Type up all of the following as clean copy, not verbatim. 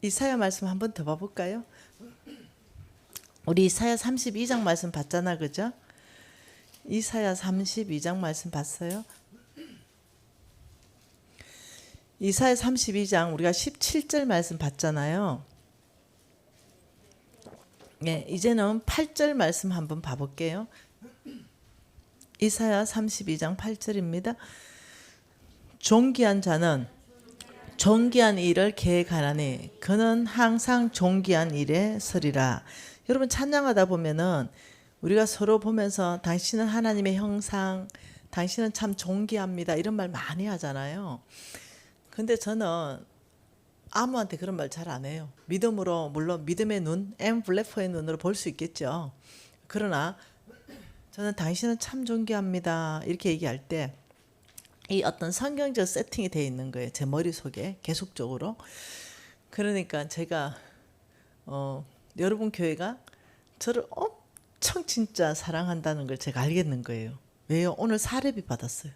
이사야 말씀 한 번 더 봐볼까요? 우리 이사야 32장 말씀 봤잖아, 그죠? 이사야 32장 말씀 봤어요? 이사야 32장 우리가 17절 말씀 봤잖아요. 네, 이제는 8절 말씀 한번 봐볼게요. 이사야 32장 8절입니다. 존귀한 자는 존귀한 일을 계획하나니 그는 항상 존귀한 일에 서리라. 여러분 찬양하다 보면은 우리가 서로 보면서 당신은 하나님의 형상, 당신은 참 존귀합니다 이런 말 많이 하잖아요. 근데 저는 아무한테 그런 말 잘 안 해요. 믿음으로, 물론 믿음의 눈, 엠블레퍼의 눈으로 볼 수 있겠죠. 그러나 저는 당신은 참 존귀합니다 이렇게 얘기할 때 이 어떤 성경적 세팅이 되어 있는 거예요. 제 머릿속에 계속적으로. 그러니까 제가 여러분 교회가 저를 엄청 진짜 사랑한다는 걸 제가 알겠는 거예요. 왜요? 오늘 사례비 받았어요.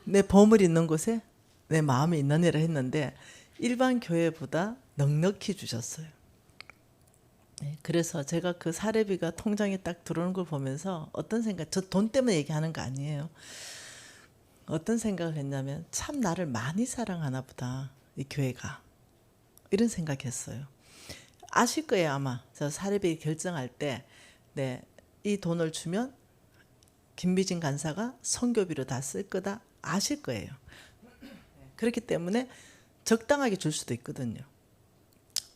내 보물 있는 곳에 내 마음이 있느니라 했는데 일반 교회보다 넉넉히 주셨어요. 네, 그래서 제가 그 사례비가 통장에 딱 들어오는 걸 보면서 어떤 생각, 저 돈 때문에 얘기하는 거 아니에요. 어떤 생각을 했냐면 참 나를 많이 사랑하나 보다 이 교회가, 이런 생각했어요. 아실 거예요 아마. 저 사례비 결정할 때 네, 이 돈을 주면 김미진 간사가 선교비로 다 쓸 거다 아실 거예요. 그렇기 때문에 적당하게 줄 수도 있거든요.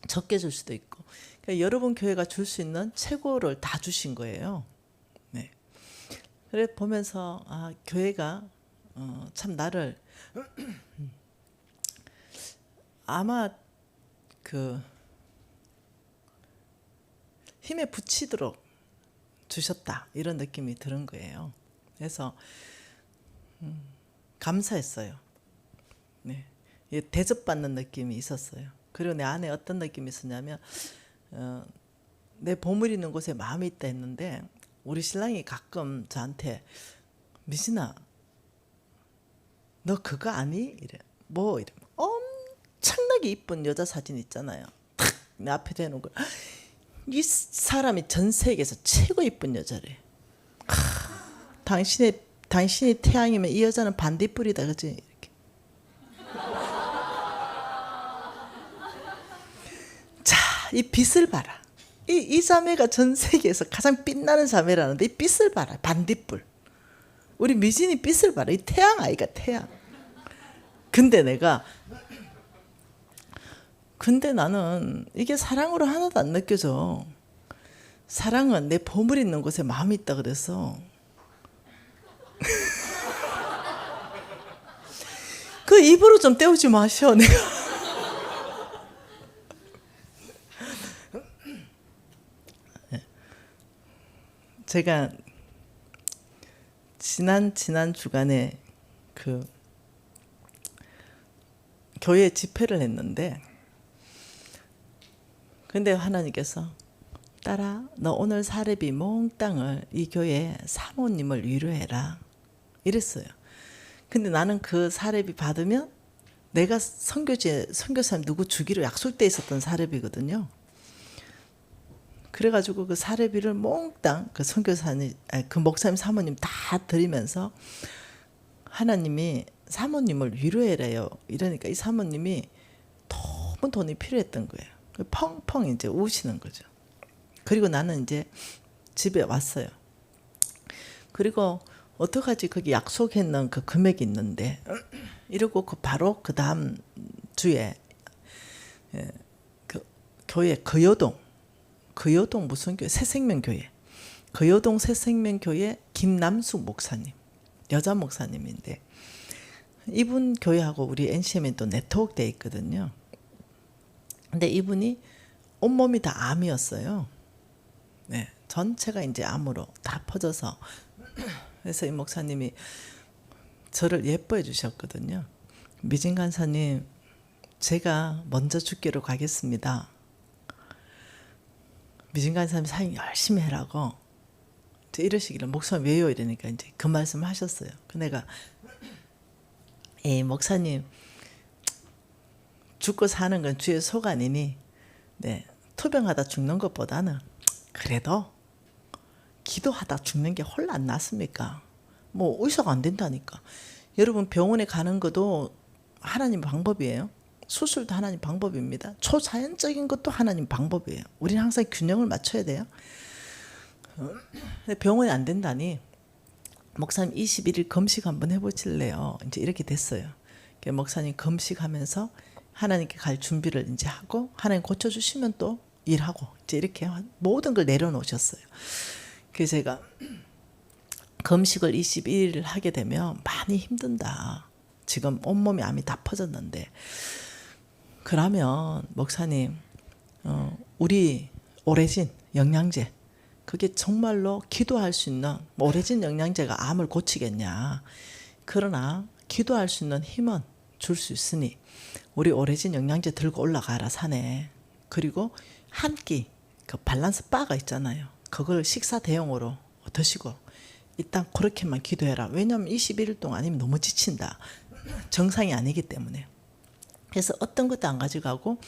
적게 줄 수도 있고. 그러니까 여러분 교회가 줄 수 있는 최고를 다 주신 거예요. 네. 그래 보면서 아 교회가 참 나를 아마 그 힘에 부치도록 주셨다 이런 느낌이 드는 거예요. 그래서 감사했어요. 네. 대접받는 느낌이 있었어요. 그리고 내 안에 어떤 느낌이 있었냐면 내 보물 있는 곳에 마음이 있다 했는데 우리 신랑이 가끔 저한테 미진아 너 그거 아니? 이래. 뭐 이래. 엄청나게 이쁜 여자 사진 있잖아요. 탁 내 앞에 대는 거. 이 사람이 전 세계에서 최고 이쁜 여자래. 당신이 태양이면 이 여자는 반딧불이다, 그지? 이렇게. 자, 이 빛을 봐라. 이 자매가 전 세계에서 가장 빛나는 자매라는데 이 빛을 봐라. 반딧불. 우리 미진이 빛을 봐라. 이 태양 아이가 태양. 근데 나는 이게 사랑으로 하나도 안 느껴져. 사랑은 내 보물 있는 곳에 마음이 있다 그래서 그 입으로 좀 때우지 마셔. 내가 제가 지난 주간에 그 교회 집회를 했는데 근데 하나님께서 딸아 너 오늘 사례비 몽땅을 이 교회 사모님을 위로해라 이랬어요. 근데 나는 그 사례비 받으면 내가 선교사님 누구 주기로 약속돼 있었던 사례비거든요. 그래가지고 그 사례비를 몽땅 그 선교사님, 그 목사님 사모님 다 드리면서 하나님이 사모님을 위로해래요. 이러니까 이 사모님이 너무 돈이 필요했던 거예요. 펑펑 이제 우시는 거죠. 그리고 나는 이제 집에 왔어요. 그리고 어떡하지 거기 약속했는 그 금액이 있는데 이러고 바로 그 다음 주에 그 교회 거여동 무슨 교회 새생명교회 거여동 새생명교회 김남숙 목사님 여자 목사님인데 이분 교회하고 우리 NCM이 또 네트워크 돼 있거든요. 근데 이분이 온몸이 다 암이었어요. 네, 전체가 이제 암으로 다 퍼져서 그래서 이 목사님이 저를 예뻐해 주셨거든요. 미진 간사님 제가 먼저 죽기로 가겠습니다. 미진 간사님 사역 열심히 해라고 이러시기를 목사님 왜요? 이러니까 이제 그 말씀을 하셨어요. 그 내가 이 목사님 죽고 사는 건 주의 소관이니 네, 투병하다 죽는 것보다는 그래도 기도하다 죽는 게 홀 안 낫습니까? 뭐 의사가 안 된다니까. 여러분 병원에 가는 것도 하나님 방법이에요. 수술도 하나님 방법입니다. 초자연적인 것도 하나님 방법이에요. 우리는 항상 균형을 맞춰야 돼요. 근데 병원이 안 된다니 목사님 21일 검식 한번 해보실래요? 이제 이렇게 됐어요. 목사님 검식하면서 하나님께 갈 준비를 이제 하고 하나님 고쳐주시면 또 일하고 이제 이렇게 모든 걸 내려놓으셨어요. 그래서 제가 검식을 21일을 하게 되면 많이 힘든다. 지금 온몸에 암이 다 퍼졌는데 그러면 목사님 우리 오래진 영양제 그게 정말로 기도할 수 있는 오래진 영양제가 암을 고치겠냐. 그러나 기도할 수 있는 힘은 줄 수 있으니 우리 오래진 영양제 들고 올라가라 산에. 그리고 한 끼 그 밸런스 바가 있잖아요. 그걸 식사 대용으로 드시고 일단 그렇게만 기도해라. 왜냐하면 21일 동안 아니면 너무 지친다. 정상이 아니기 때문에. 그래서 어떤 것도 안 가져가고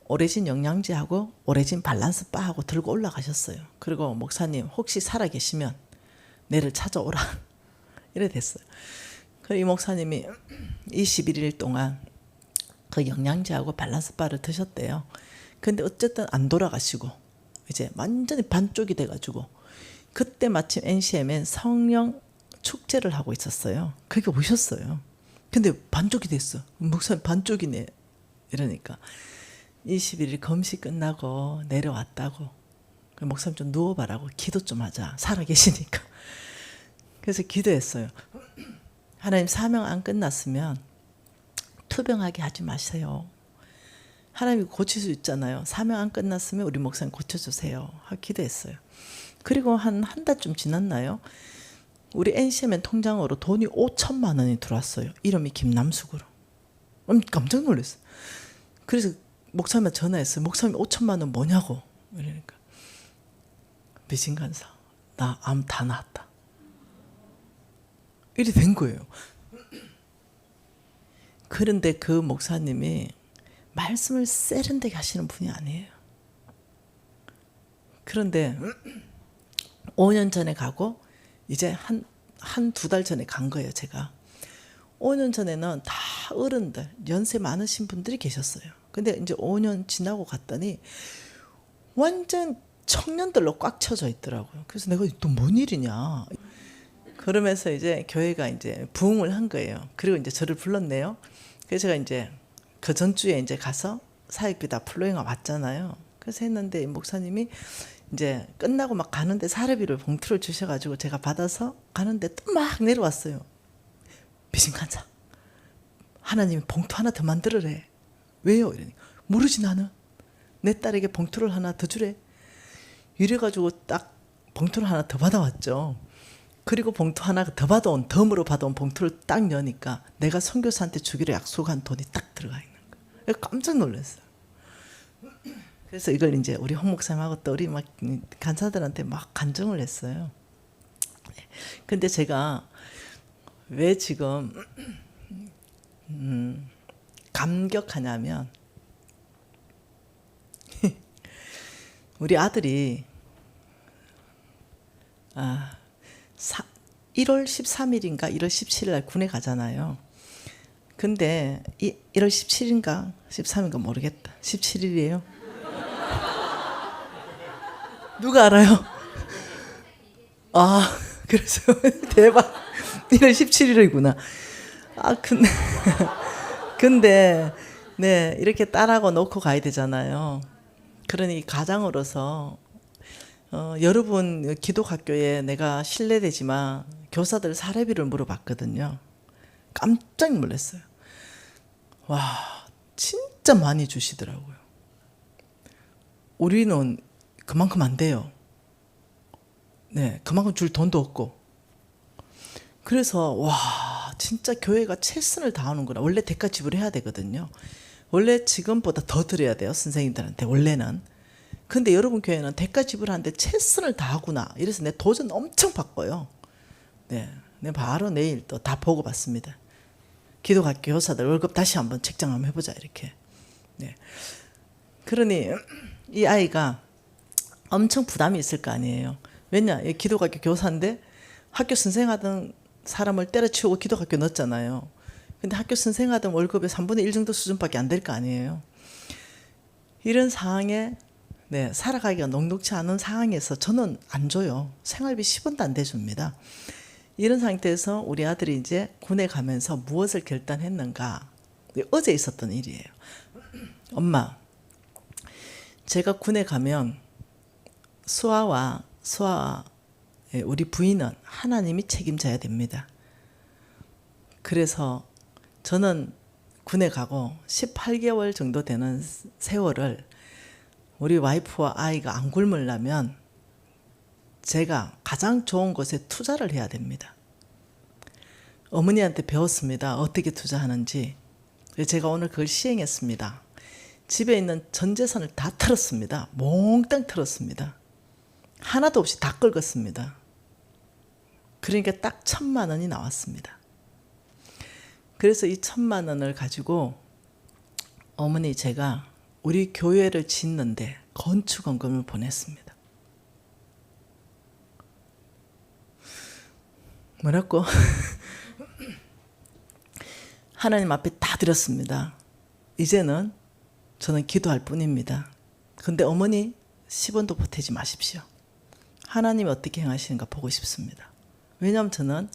오래진 영양제하고 오래진 밸런스 바하고 들고 올라가셨어요. 그리고 목사님 혹시 살아계시면 내를 찾아오라. 이래 됐어요. 이 목사님이 21일 동안 그 영양제하고 밸런스 바를 드셨대요. 근데 어쨌든 안 돌아가시고 이제 완전히 반쪽이 돼가지고 그때 마침 NCM엔 성령 축제를 하고 있었어요. 그게 오셨어요. 근데 반쪽이 됐어. 목사님 반쪽이네. 이러니까 21일 검식 끝나고 내려왔다고. 목사님 좀 누워봐라고. 기도 좀 하자. 살아계시니까. 그래서 기도했어요. 하나님 사명 안 끝났으면 투병하게 하지 마세요. 하나님이 고칠 수 있잖아요. 사명 안 끝났으면 우리 목사님 고쳐주세요. 하고 기도했어요. 그리고 한 달쯤 지났나요? 우리 NCMN 통장으로 돈이 5천만 원이 들어왔어요. 이름이 김남숙으로. 깜짝 놀랐어요. 그래서 목사님한테 전화했어요. 목사님 5천만 원 뭐냐고. 이러니까 미신간사 나 암 다 나았다. 이래 된 거예요. 그런데 그 목사님이 말씀을 세련되게 하시는 분이 아니에요. 그런데 5년 전에 가고 이제 한 두 달 전에 간 거예요. 제가 5년 전에는 다 어른들 연세 많으신 분들이 계셨어요. 근데 이제 5년 지나고 갔더니 완전 청년들로 꽉 쳐져 있더라고요. 그래서 내가 또 뭔 일이냐. 그러면서 이제 교회가 이제 부흥을 한 거예요. 그리고 이제 저를 불렀네요. 그래서 제가 이제 그 전주에 이제 가서 사역비 다 플로잉가 왔잖아요. 그래서 했는데 목사님이 이제 끝나고 막 가는데 사례비를 봉투를 주셔가지고 제가 받아서 가는데 또 막 내려왔어요. 미신간사 하나님이 봉투 하나 더 만들으래. 왜요? 이러니 모르지 나는. 내 딸에게 봉투를 하나 더 주래. 이래가지고 딱 봉투를 하나 더 받아왔죠. 그리고 봉투 하나 더 받아온 덤으로 받아온 봉투를 딱 여니까 내가 선교사한테 주기로 약속한 돈이 딱 들어가 있는 거예요. 깜짝 놀랐어요. 그래서 이걸 이제 우리 홍 목사님하고 또 우리 막 간사들한테 막 간증을 했어요. 근데 제가 왜 지금 감격하냐면 우리 아들이 1월 13일인가 1월 17일 날 군에 가잖아요. 근데 1월 17일인가 13일인가 모르겠다. 17일이에요. 누가 알아요? 그래서 대박. 1월 17일이구나. 근데 네, 이렇게 딸하고 놓고 가야 되잖아요. 그러니 가장으로서 여러분 기독학교에 내가 신뢰되지만 교사들 사례비를 물어봤거든요. 깜짝 놀랐어요. 와, 진짜 많이 주시더라고요. 우리는 그만큼 안 돼요. 네, 그만큼 줄 돈도 없고. 그래서 와, 진짜 교회가 최선을 다하는구나. 원래 대가 지불해야 되거든요. 원래 지금보다 더 드려야 돼요, 선생님들한테 원래는. 근데 여러분 교회는 대가 지불하는데 최선을 다하구나. 이래서 내 도전 엄청 바꿔요. 네, 바로 내일 또 다 보고 받습니다. 기독학교 교사들 월급 다시 한번 책정 한번 해보자 이렇게. 네. 그러니 이 아이가 엄청 부담이 있을 거 아니에요. 왜냐, 기독학교 교사인데 학교 선생하던 사람을 때려치우고 기독학교 넣었잖아요. 근데 학교 선생하던 월급의 3분의 1 정도 수준밖에 안 될 거 아니에요. 이런 상황에 네, 살아가기가 녹록지 않은 상황에서 저는 안 줘요. 생활비 10원도 안 대줍니다. 이런 상태에서 우리 아들이 이제 군에 가면서 무엇을 결단했는가. 어제 있었던 일이에요. 엄마, 제가 군에 가면 수아와 우리 부인은 하나님이 책임져야 됩니다. 그래서 저는 군에 가고 18개월 정도 되는 세월을 우리 와이프와 아이가 안 굶으려면 제가 가장 좋은 곳에 투자를 해야 됩니다. 어머니한테 배웠습니다. 어떻게 투자하는지. 제가 오늘 그걸 시행했습니다. 집에 있는 전 재산을 다 털었습니다. 몽땅 털었습니다. 하나도 없이 다 긁었습니다. 그러니까 딱 1,000만 원이 나왔습니다. 그래서 이 1,000만 원을 가지고 어머니 제가 우리 교회를 짓는데 건축원금을 보냈습니다. 뭐라고? 하나님 앞에 다 드렸습니다. 이제는 저는 기도할 뿐입니다. 근데 어머니 10원도 보태지 마십시오. 하나님이 어떻게 행하시는가 보고 싶습니다. 왜냐하면 저는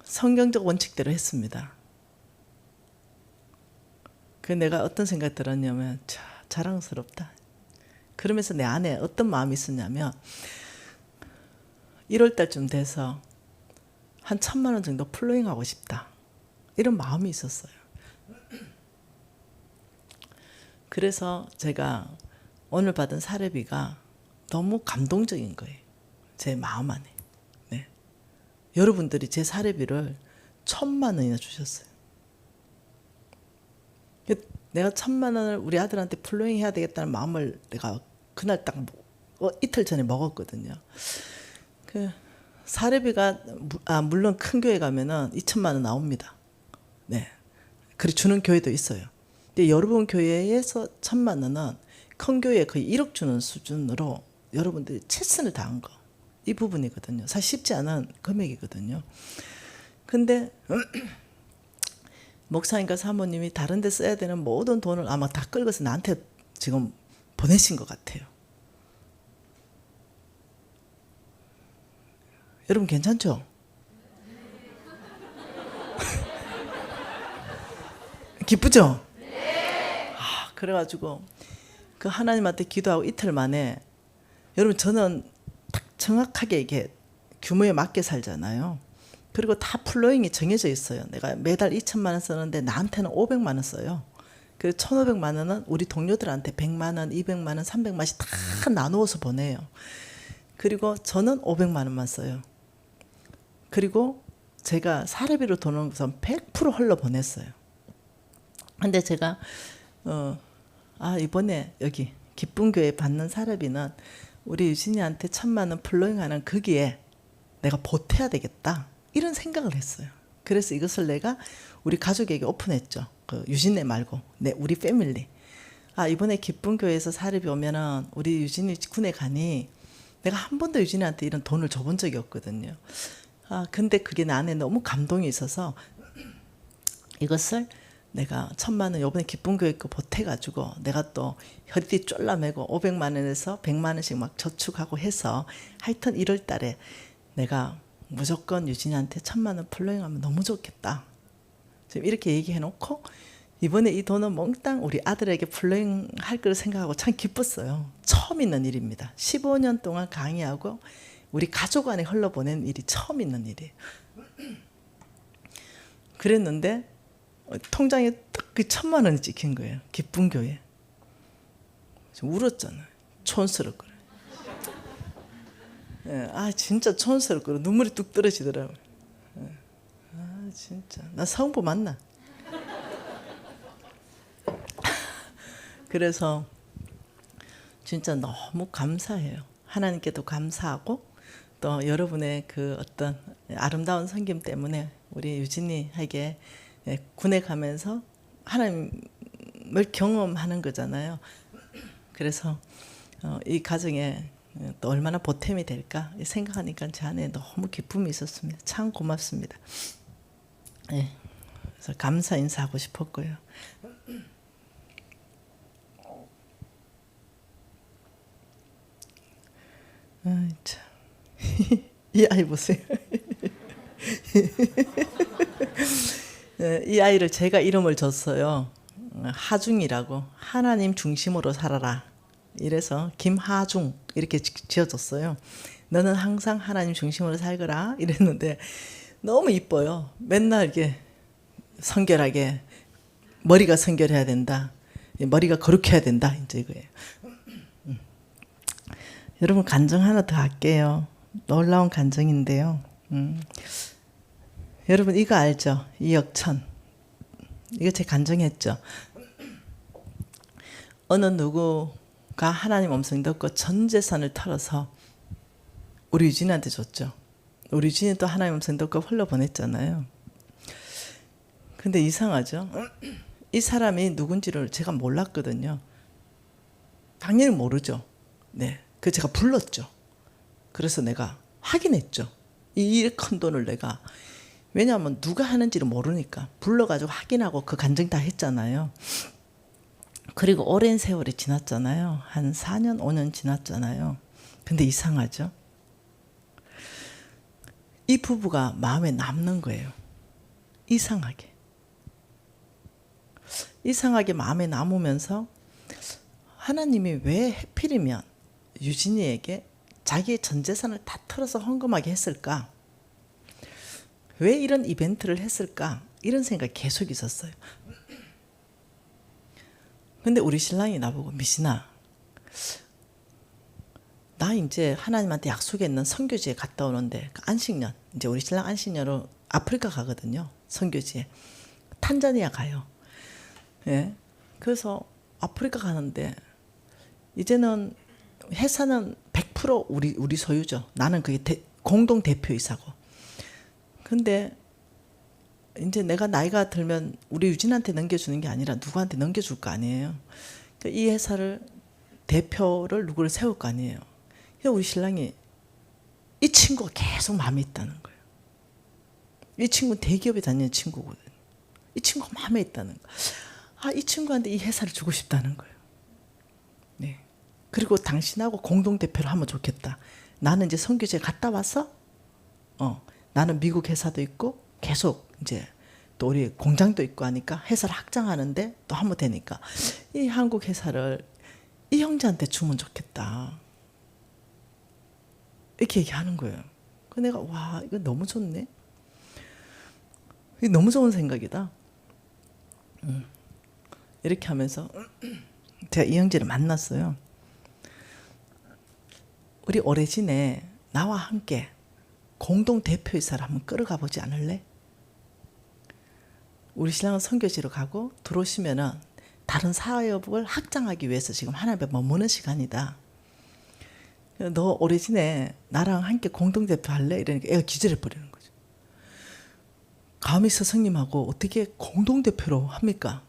성경적 원칙대로 했습니다. 그 내가 어떤 생각이 들었냐면 자랑스럽다. 그러면서 내 안에 어떤 마음이 있었냐면 1월 달쯤 돼서 한 1,000만 원 정도 플로잉하고 싶다. 이런 마음이 있었어요. 그래서 제가 오늘 받은 사례비가 너무 감동적인 거예요. 제 마음 안에. 네. 여러분들이 제 사례비를 1,000만 원이나 주셨어요. 내가 1,000만 원을 우리 아들한테 플로잉 해야 되겠다는 마음을 내가 그날 딱 이틀 전에 먹었거든요. 그 사례비가 물론 큰 교회 가면은 2,000만 원 나옵니다. 네. 그리 주는 교회도 있어요. 근데 여러분 교회에서 1,000만 원은 큰 교회에 거의 1억 주는 수준으로 여러분들이 최선을 다한 거. 이 부분이거든요. 사실 쉽지 않은 금액이거든요. 근데 목사님과 사모님이 다른 데 써야 되는 모든 돈을 아마 다 끌어서 나한테 지금 보내신 것 같아요. 여러분 괜찮죠? 기쁘죠? 그래가지고 그 하나님한테 기도하고 이틀 만에 여러분 저는 딱 정확하게 이게 규모에 맞게 살잖아요. 그리고 다 플로잉이 정해져 있어요. 내가 매달 2,000만 원 쓰는데 나한테는 500만 원 써요. 그리고 1,500만 원은 우리 동료들한테 100만 원, 200만 원, 300만 원씩 다 나누어서 보내요. 그리고 저는 500만 원만 써요. 그리고 제가 사례비로 도는 것은 100% 흘러 보냈어요. 근데 제가 이번에 여기 기쁜 교회 받는 사례비는 우리 유진이한테 1,000만 원 플로잉하는 거기에 내가 보태야 되겠다. 이런 생각을 했어요. 그래서 이것을 내가 우리 가족에게 오픈했죠. 그 유진네 말고 우리 패밀리. 이번에 기쁜 교회에서 사례비 오면은 우리 유진이 군에 가니 내가 한 번도 유진이한테 이런 돈을 줘본 적이 없거든요. 근데 그게 내 안에 너무 감동이 있어서 이것을 내가 1,000만 원 이번에 기쁜 교회 거 보태가지고 내가 또 허리띠 쫄라매고 500만 원에서 100만 원씩 막 저축하고 해서 하여튼 1월 달에 내가 무조건 유진이한테 1,000만 원 플로잉하면 너무 좋겠다. 지금 이렇게 얘기해 놓고 이번에 이 돈은 몽땅 우리 아들에게 플로잉 할 걸 생각하고 참 기뻤어요. 처음 있는 일입니다. 15년 동안 강의하고 우리 가족 안에 흘러보낸 일이 처음 있는 일이에요. 그랬는데 통장에 딱 그 1,000만 원이 찍힌 거예요. 기쁜 교회. 울었잖아요. 촌스럽고. 진짜 촌스럽고 눈물이 뚝 떨어지더라고요. 진짜 나 성부 맞나? 그래서 진짜 너무 감사해요. 하나님께도 감사하고 또 여러분의 그 어떤 아름다운 섬김 때문에 우리 유진이에게 예, 군에 가면서 하나님을 경험하는 거잖아요. 그래서 이 가정에 또 얼마나 보탬이 될까 생각하니까 제 안에 너무 기쁨이 있었습니다. 참 고맙습니다. 예, 그래서 감사 인사하고 싶었고요. 아, 참. 이 아이 보세요. 이 아이를 제가 이름을 줬어요. 하중이라고. 하나님 중심으로 살아라. 이래서 김하중 이렇게 지어줬어요. 너는 항상 하나님 중심으로 살거라 이랬는데 너무 이뻐요. 맨날 이렇게 성결하게 머리가 성결해야 된다. 머리가 거룩해야 된다. 이제 이거예요. 여러분 간증 하나 더 할게요. 놀라운 간증인데요. 여러분 이거 알죠? 이혁천. 이거 제 간증했죠. 어느 누구가 하나님 음성 듣고 전 재산을 털어서 우리 유진이한테 줬죠. 우리 유진이 또 하나님 음성 듣고 흘러보냈잖아요. 근데 이상하죠? 이 사람이 누군지를 제가 몰랐거든요. 당연히 모르죠. 네, 그 제가 불렀죠. 그래서 내가 확인했죠. 이 큰 돈을 내가, 왜냐하면 누가 하는지를 모르니까 불러가지고 확인하고 그 간증 다 했잖아요. 그리고 오랜 세월이 지났잖아요. 한 4년 5년 지났잖아요. 근데 이상하죠? 이 부부가 마음에 남는 거예요. 이상하게 마음에 남으면서 하나님이 왜 하필이면 유진이에게 자기의 전 재산을 다 털어서 헌금하게 했을까? 왜 이런 이벤트를 했을까? 이런 생각이 계속 있었어요. 근데 우리 신랑이 나보고 미신아, 나 이제 하나님한테 약속했는 선교지에 갔다 오는데 그 안식년, 이제 우리 신랑 안식년으로 아프리카 가거든요. 선교지에. 탄자니아 가요. 예. 그래서 아프리카 가는데 이제는 회사는 100% 우리 소유죠. 나는 그게 공동 대표이사고. 근데 이제 내가 나이가 들면 우리 유진한테 넘겨주는 게 아니라 누구한테 넘겨줄 거 아니에요. 그러니까 이 회사를 대표를 누구를 세울 거 아니에요. 그래서 우리 신랑이 이 친구가 계속 마음에 있다는 거예요. 이 친구는 대기업에 다니는 친구거든요. 이 친구가 마음에 있다는 거예요. 아, 이 친구한테 이 회사를 주고 싶다는 거예요. 네. 그리고 당신하고 공동대표를 하면 좋겠다. 나는 이제 선교지에 갔다 와서 나는 미국 회사도 있고 계속 이제 또 우리 공장도 있고 하니까 회사를 확장하는데 또 하면 되니까 이 한국 회사를 이 형제한테 주면 좋겠다. 이렇게 얘기하는 거예요. 그 내가 와, 이거 너무 좋네. 이게 너무 좋은 생각이다. 이렇게 하면서 제가 이 형제를 만났어요. 우리 오래전에 나와 함께 공동 대표이사를 한번 끌어가 보지 않을래? 우리 신랑은 선교지로 가고 들어오시면은 다른 사업을 확장하기 위해서 지금 하나님에 머무는 시간이다. 너 오래전에 나랑 함께 공동 대표 할래? 이러니까 애가 기절해 버리는 거죠. 감히 스승님하고 어떻게 공동 대표로 합니까?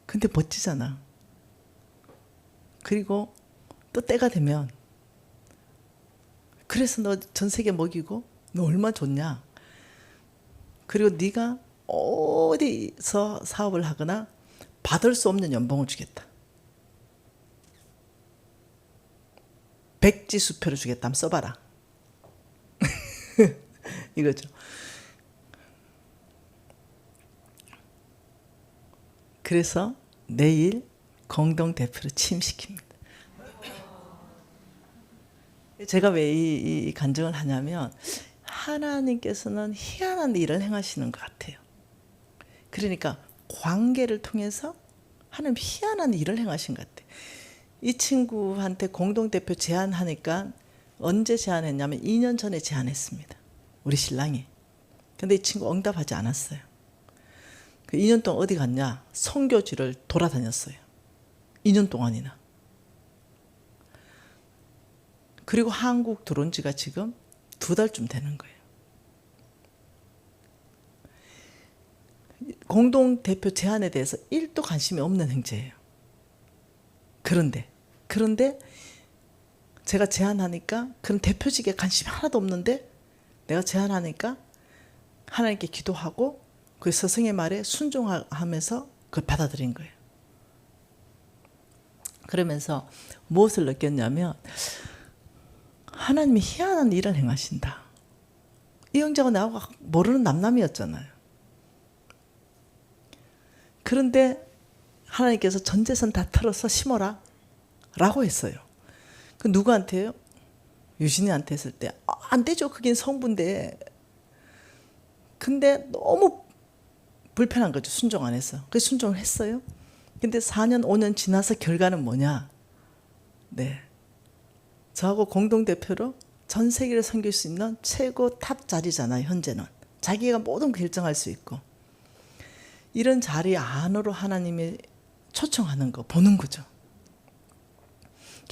근데 멋지잖아. 그리고 또 때가 되면 그래서 너 전 세계 먹이고 너 얼마나 좋냐. 그리고 네가 어디서 사업을 하거나 받을 수 없는 연봉을 주겠다. 백지수표를 주겠다. 한번 써봐라. 이거죠. 그래서 내일 공동대표로 취임시킵니다. 제가 왜 이 간증을 하냐면 하나님께서는 희한한 일을 행하시는 것 같아요. 그러니까 관계를 통해서 하나님 희한한 일을 행하신 것 같아요. 이 친구한테 공동대표 제안하니까 언제 제안했냐면 2년 전에 제안했습니다. 우리 신랑이. 근데 이 친구 응답하지 않았어요. 그 2년 동안 어디 갔냐? 선교지를 돌아다녔어요. 2년 동안이나. 그리고 한국 들어온 지가 지금 2달쯤 되는 거예요. 공동대표 제안에 대해서 1도 관심이 없는 형제예요. 그런데 제가 제안하니까 그런 대표직에 관심이 하나도 없는데 내가 제안하니까 하나님께 기도하고 그 스승의 말에 순종하면서 그걸 받아들인 거예요. 그러면서 무엇을 느꼈냐면 하나님이 희한한 일을 행하신다. 이 형제가 나하고 모르는 남남이었잖아요. 그런데 하나님께서 전 재산 다 털어서 심어라 라고 했어요. 그 누구한테요? 유진이한테 했을 때 안 되죠. 그긴 성부인데. 근데 너무 불편한 거죠. 순종 안 해서. 그래서 순종을 했어요. 근데 4년 5년 지나서 결과는 뭐냐. 네, 저하고 공동대표로 전 세계를 섬길 수 있는 최고 탑 자리잖아요. 현재는 자기가 모든 결정할 수 있고 이런 자리 안으로 하나님이 초청하는 거 보는 거죠.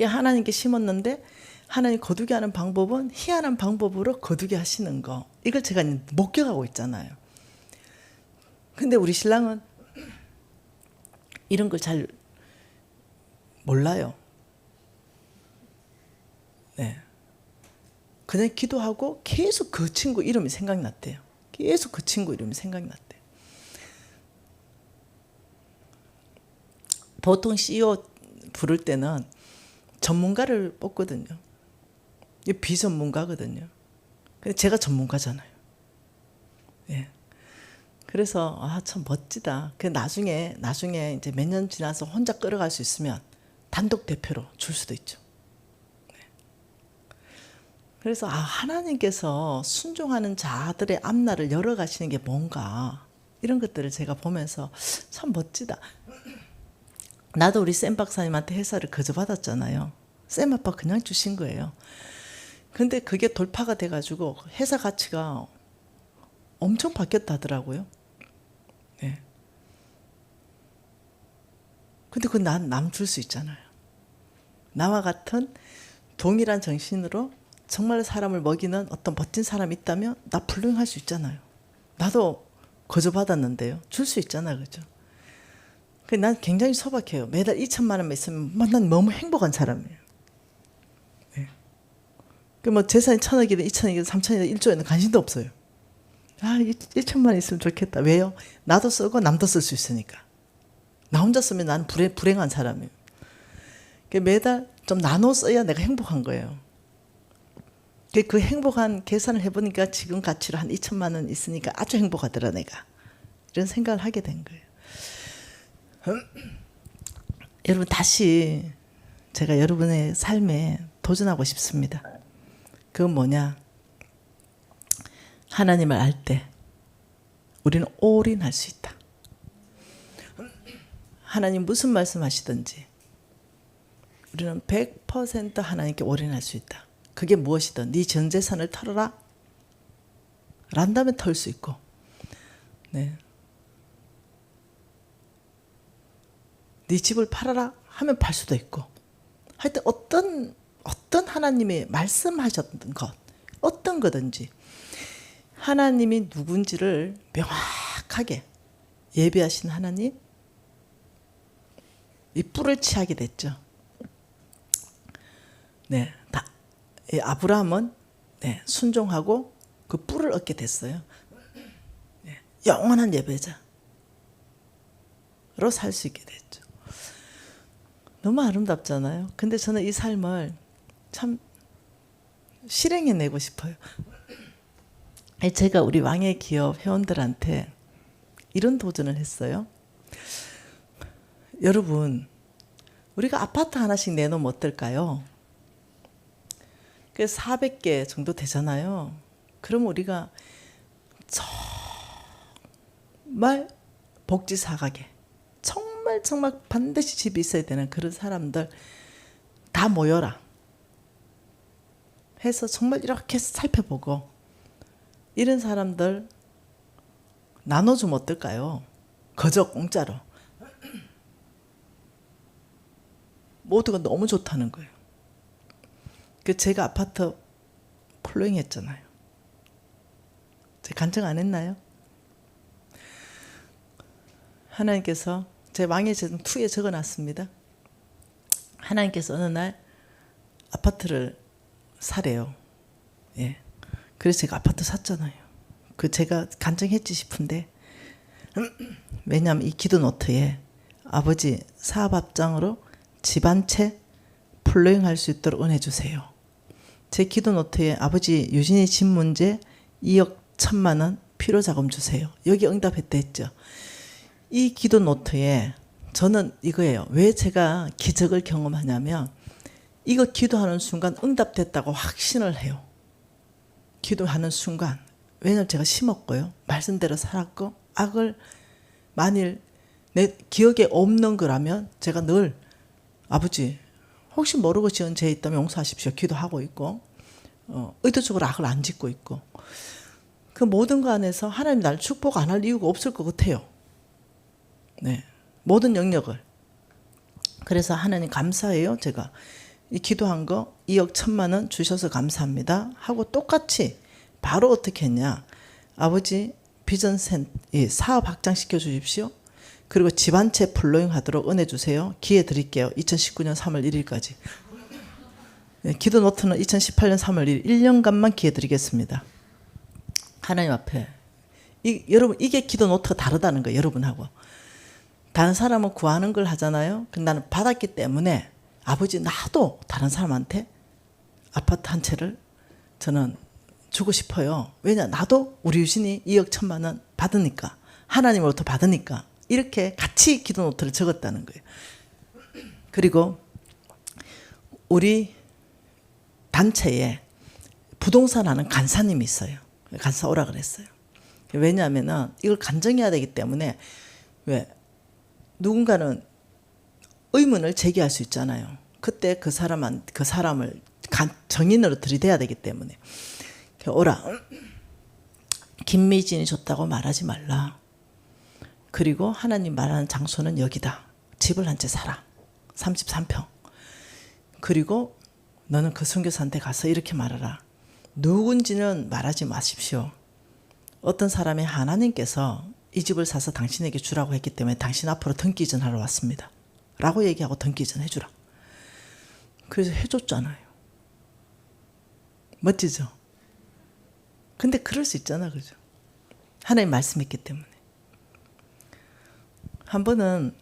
하나님께 심었는데 하나님 거두게 하는 방법은 희한한 방법으로 거두게 하시는 거, 이걸 제가 목격하고 있잖아요. 근데 우리 신랑은 이런 걸 잘 몰라요. 네, 그냥 기도하고 계속 그 친구 이름이 생각났대요. 계속 그 친구 이름이 생각났대요. 보통 CEO 부를 때는 전문가를 뽑거든요. 비전문가거든요. 근데 제가 전문가잖아요. 예. 그래서 참 멋지다. 그 나중에 이제 몇 년 지나서 혼자 끌어갈 수 있으면 단독 대표로 줄 수도 있죠. 네. 그래서 하나님께서 순종하는 자들의 앞날을 열어가시는 게 뭔가 이런 것들을 제가 보면서 참 멋지다. 나도 우리 샘 박사님한테 회사를 거저받았잖아요. 샘 아빠 그냥 주신 거예요. 근데 그게 돌파가 돼가지고 회사 가치가 엄청 바뀌었다 하더라고요. 네. 근데 그건 남 줄 수 있잖아요. 나와 같은 동일한 정신으로 정말 사람을 먹이는 어떤 멋진 사람이 있다면 나 불능할 수 있잖아요. 나도 거저받았는데요. 줄 수 있잖아요. 그죠? 난 굉장히 소박해요. 매달 2천만 원만 있으면 난 너무 행복한 사람이에요. 네. 뭐 재산이 1,000억이든 2,000억이든 3,000억이든 1조에는 관심도 없어요. 1천만 원 있으면 좋겠다. 왜요? 나도 쓰고 남도 쓸 수 있으니까. 나 혼자 쓰면 나는 불행한 사람이에요. 매달 좀 나눠 써야 내가 행복한 거예요. 그 행복한 계산을 해보니까 지금 가치로 한 2천만 원 있으니까 아주 행복하더라 내가. 이런 생각을 하게 된 거예요. 여러분, 다시 제가 여러분의 삶에 도전하고 싶습니다. 그건 뭐냐? 하나님을 알 때 우리는 올인할 수 있다. 하나님 무슨 말씀하시든지 우리는 100% 하나님께 올인할 수 있다. 그게 무엇이든 네 전 재산을 털어라 란다면 털 수 있고, 네, 네 집을 팔아라 하면 팔 수도 있고, 하여튼 어떤 하나님이 말씀하셨던 것, 어떤 거든지 하나님이 누군지를 명확하게 예비하신 하나님, 이 뿔을 취하게 됐죠. 네, 아브라함은 순종하고 그 뿔을 얻게 됐어요. 네, 영원한 예배자로 살 수 있게 됐죠. 너무 아름답잖아요. 근데 저는 이 삶을 참 실행해내고 싶어요. 제가 우리 왕의 기업 회원들한테 이런 도전을 했어요. 여러분, 우리가 아파트 하나씩 내놓으면 어떨까요? 400개 정도 되잖아요. 그럼 우리가 정말 복지 사각에 정말 반드시 집이 있어야 되는 그런 사람들 다 모여라 해서 정말 이렇게 살펴보고 이런 사람들 나눠주면 어떨까요? 거저 공짜로. 모두가 너무 좋다는 거예요. 제가 아파트 플로잉 했잖아요. 제가 간증 안 했나요? 하나님께서 제 왕의제등 2에 적어놨습니다. 하나님께서 어느 날 아파트를 사래요. 예. 그래서 제가 아파트 샀잖아요. 그 제가 간증했지 싶은데 왜냐하면 이 기도 노트에 아버지 사업합장으로 집 한 채 플로잉할 수 있도록 은혜 주세요. 제 기도 노트에 아버지 유진이 집 문제 2억 1천만 원 필요 자금 주세요. 여기 응답했다 했죠. 이 기도 노트에 저는 이거예요. 왜 제가 기적을 경험하냐면 이거 기도하는 순간 응답됐다고 확신을 해요. 기도하는 순간. 왜냐하면 제가 심었고요. 말씀대로 살았고 악을 만일 내 기억에 없는 거라면 제가 늘 아버지 혹시 모르고 지은 죄 있다면 용서하십시오. 기도하고 있고 의도적으로 악을 안 짓고 있고 그 모든 거 안에서 하나님 날 축복 안 할 이유가 없을 것 같아요. 네, 모든 영역을. 그래서 하나님 감사해요. 제가 이 기도한 거 2억 1천만 원 주셔서 감사합니다 하고 똑같이 바로 어떻게 했냐. 아버지 사업 확장시켜 주십시오. 그리고 집 한 채 플로잉 하도록 은혜 주세요. 기회 드릴게요. 2019년 3월 1일까지. 네, 기도 노트는 2018년 3월 1일 1년간만 기회 드리겠습니다. 하나님 앞에 여러분 이게 기도 노트가 다르다는 거예요. 여러분하고. 다른 사람은 구하는 걸 하잖아요. 근데 나는 받았기 때문에 아버지 나도 다른 사람한테 아파트 한 채를 저는 주고 싶어요. 왜냐 나도 우리 유진이 2억 1천만 원 받으니까 하나님으로부터 받으니까 이렇게 같이 기도 노트를 적었다는 거예요. 그리고 우리 단체에 부동산 하는 간사님이 있어요. 간사 오라 그랬어요. 왜냐하면 이걸 간증해야 되기 때문에 왜 누군가는 의문을 제기할 수 있잖아요. 그때 그 사람을 정인으로 들이대야 되기 때문에 오라. 김미진이 줬다고 말하지 말라. 그리고 하나님 말하는 장소는 여기다. 집을 한 채 사라. 33평. 그리고 너는 그 선교사한테 가서 이렇게 말하라. 누군지는 말하지 마십시오. 어떤 사람이 하나님께서 이 집을 사서 당신에게 주라고 했기 때문에 당신 앞으로 등기이전 하러 왔습니다. 라고 얘기하고 등기이전 해주라. 그래서 해줬잖아요. 멋지죠? 근데 그럴 수 있잖아. 그죠? 하나님 말씀했기 때문에. 한 번은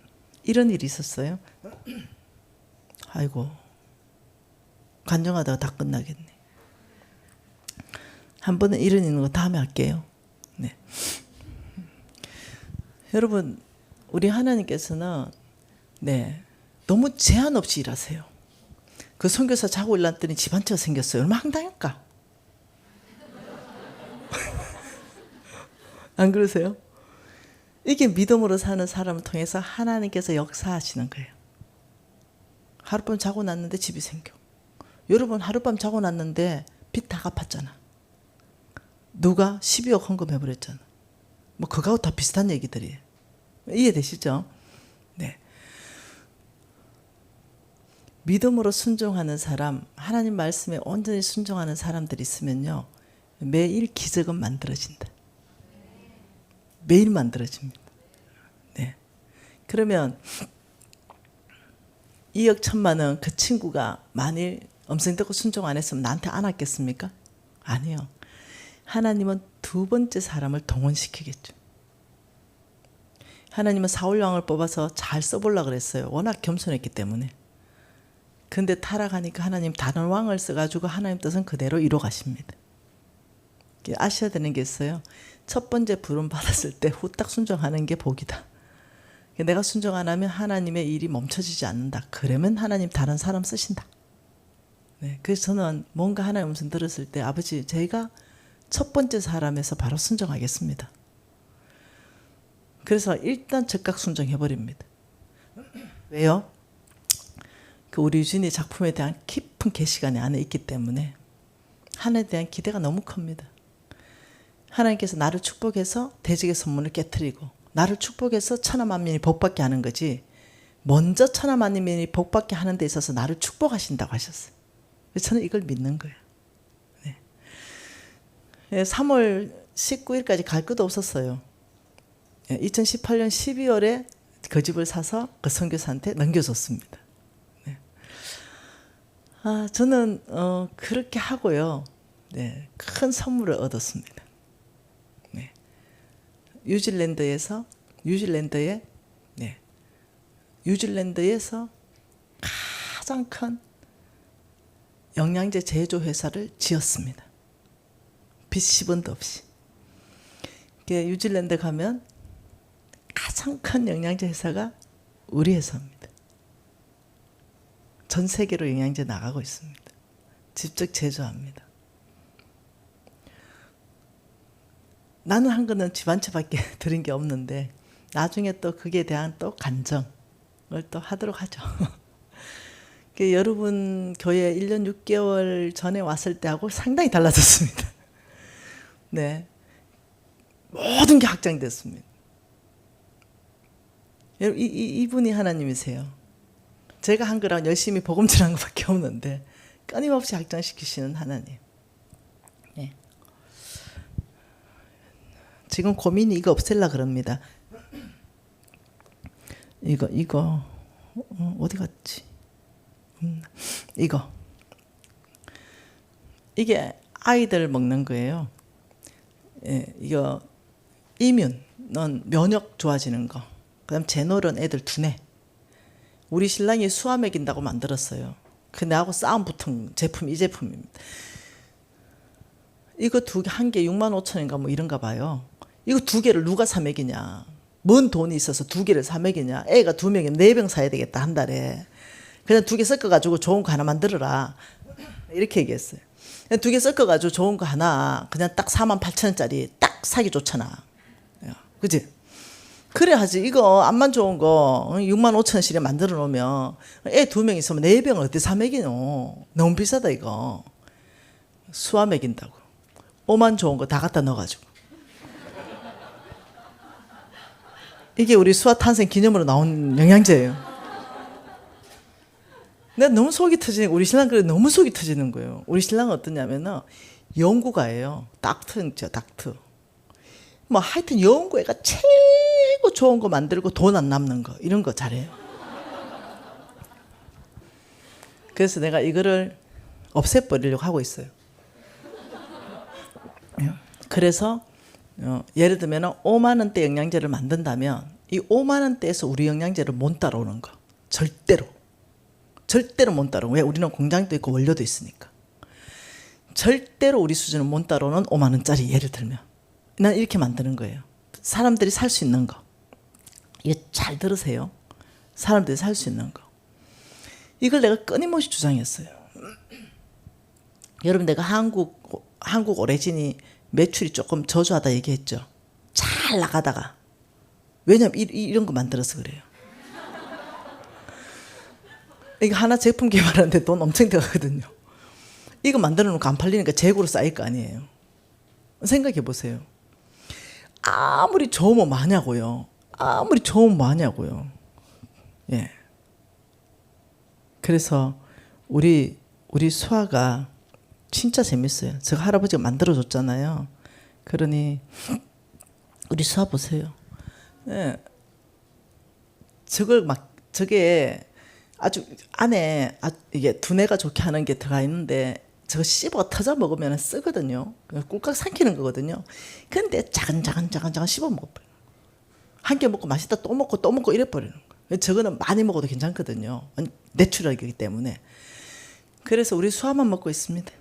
이런 일이 있었어요. 아이고 간증하다가 다 끝나겠네. 한 번은 이런 있는 거 다음에 할게요. 네. 여러분 우리 하나님께서는 네 너무 제한 없이 일하세요. 그 선교사 자고 일났더니 집 한 채가 생겼어요. 얼마나 황당할까? 안 그러세요? 이게 믿음으로 사는 사람을 통해서 하나님께서 역사하시는 거예요. 하룻밤 자고 났는데 집이 생겨. 여러분 하룻밤 자고 났는데 빚 다 갚았잖아. 누가 12억 헌금해버렸잖아. 뭐 그거하고 다 비슷한 얘기들이에요. 이해되시죠? 네. 믿음으로 순종하는 사람, 하나님 말씀에 온전히 순종하는 사람들이 있으면요. 매일 기적은 만들어진다. 매일 만들어집니다. 네. 그러면 2억 1천만 원 그 친구가 만일 음성 듣고 순종 안 했으면 나한테 안 왔겠습니까? 아니요. 하나님은 두 번째 사람을 동원시키겠죠. 하나님은 사울 왕을 뽑아서 잘 써보려고 그랬어요. 워낙 겸손했기 때문에. 근데 타락하니까 하나님 다른 왕을 써가지고 하나님 뜻은 그대로 이뤄 가십니다. 아셔야 되는 게 있어요. 첫 번째 부름 받았을 때 후딱 순종하는 게 복이다. 내가 순종 안 하면 하나님의 일이 멈춰지지 않는다. 그러면 하나님 다른 사람 쓰신다. 네, 그래서 저는 뭔가 하나님 음성 들었을 때 아버지 제가 첫 번째 사람에서 바로 순종하겠습니다. 그래서 일단 즉각 순종해버립니다. 왜요? 그 우리 유진이 작품에 대한 깊은 계시가 내 안에 있기 때문에 하나님에 대한 기대가 너무 큽니다. 하나님께서 나를 축복해서 대적의 선문을 깨트리고 나를 축복해서 천하만민이 복받게 하는 거지 먼저 천하만민이 복받게 하는 데 있어서 나를 축복하신다고 하셨어요. 그래서 저는 이걸 믿는 거예요. 네. 3월 19일까지 갈 것도 없었어요. 2018년 12월에 그 집을 사서 그 선교사한테 넘겨줬습니다. 네. 저는 그렇게 하고요. 네, 큰 선물을 얻었습니다. 네. 뉴질랜드에서 가장 큰 영양제 제조 회사를 지었습니다. 빚 10원도 없이. 뉴질랜드 가면 가장 큰 영양제 회사가 우리 회사입니다. 전 세계로 영양제 나가고 있습니다. 직접 제조합니다. 나는 한 거는 집 한 채밖에 들은 게 없는데 나중에 또 그에 대한 또 간정을 또 하도록 하죠. 여러분 교회 1년 6개월 전에 왔을 때하고 상당히 달라졌습니다. 네, 모든 게 확장됐습니다. 이분이 하나님이세요. 제가 한 거랑 열심히 복음전한 것밖에 없는데 끊임없이 확장시키시는 하나님. 네. 지금 고민이 이거 없앨라 그럽니다. 이거 어디 갔지? 이게 아이들 먹는 거예요. 예, 이거 이뮨은 면역 좋아지는 거. 그다음 제놀은 애들 두뇌. 우리 신랑이 수화 먹인다고 만들었어요. 그 나하고 싸움 붙은 제품, 이 제품입니다. 이거 한 개 65,000원인가 뭐 이런가 봐요. 이거 2개를 누가 사 먹이냐. 뭔 돈이 있어서 2개를 사 먹이냐. 애가 2명이면 4병 사야 되겠다 한 달에. 그냥 2개 섞어가지고 좋은 거 하나 만들어라. 이렇게 얘기했어요. 2개 섞어가지고 좋은 거 하나 그냥 딱 48,000원짜리 딱 사기 좋잖아. 그치? 그래 하지. 이거 암만 좋은 거 65,000원씩에 만들어 놓으면 애 2명 있으면 4병을 어디 사 먹이노. 너무 비싸다 이거. 수화 먹인다고. 오만 좋은 거 다 갖다 넣어가지고. 이게 우리 수화 탄생 기념으로 나온 영양제예요. 내가 너무 속이 터지는, 우리 신랑 그래 너무 속이 터지는 거예요. 우리 신랑은 어떠냐면은 연구가예요. 닥터 있죠, 닥터. 뭐 하여튼 연구애가 최고 좋은 거 만들고 돈 안 남는 거 이런 거 잘해요. 그래서 내가 이거를 없애버리려고 하고 있어요. 그래서 예를 들면 5만 원대 영양제를 만든다면 이 5만 원대에서 우리 영양제를 못 따라오는 거 절대로 못 따라오고. 왜? 우리는 공장도 있고 원료도 있으니까. 절대로 우리 수준은 못 따라오는 5만 원짜리 예를 들면 난 이렇게 만드는 거예요. 사람들이 살 수 있는 거. 이거 잘 들으세요. 사람들이 살 수 있는 거. 이걸 내가 끊임없이 주장했어요. 여러분, 내가 한국 오레진이 매출이 조금 저조하다 얘기했죠. 잘 나가다가. 왜냐면 이런 거 만들어서 그래요. 이거 하나 제품 개발하는데 돈 엄청 들어가거든요. 이거 만들어 놓고 안 팔리니까 재고로 쌓일 거 아니에요. 생각해 보세요. 아무리 좋으면 뭐하냐고요. 예. 그래서 우리 수아가 진짜 재밌어요. 제가 할아버지가 만들어줬잖아요. 그러니 우리 수아 보세요. 예. 저게 아주 안에 이게 두뇌가 좋게 하는 게 들어가 있는데 저거 씹어 터져 먹으면 쓰거든요. 꿀꺽 삼키는 거거든요. 근데 자근자근 씹어 먹어버려요. 한 개 먹고 맛있다 또 먹고 이래 버리는 거예요. 저거는 많이 먹어도 괜찮거든요. 내추럴이기 때문에. 그래서 우리 수화만 먹고 있습니다.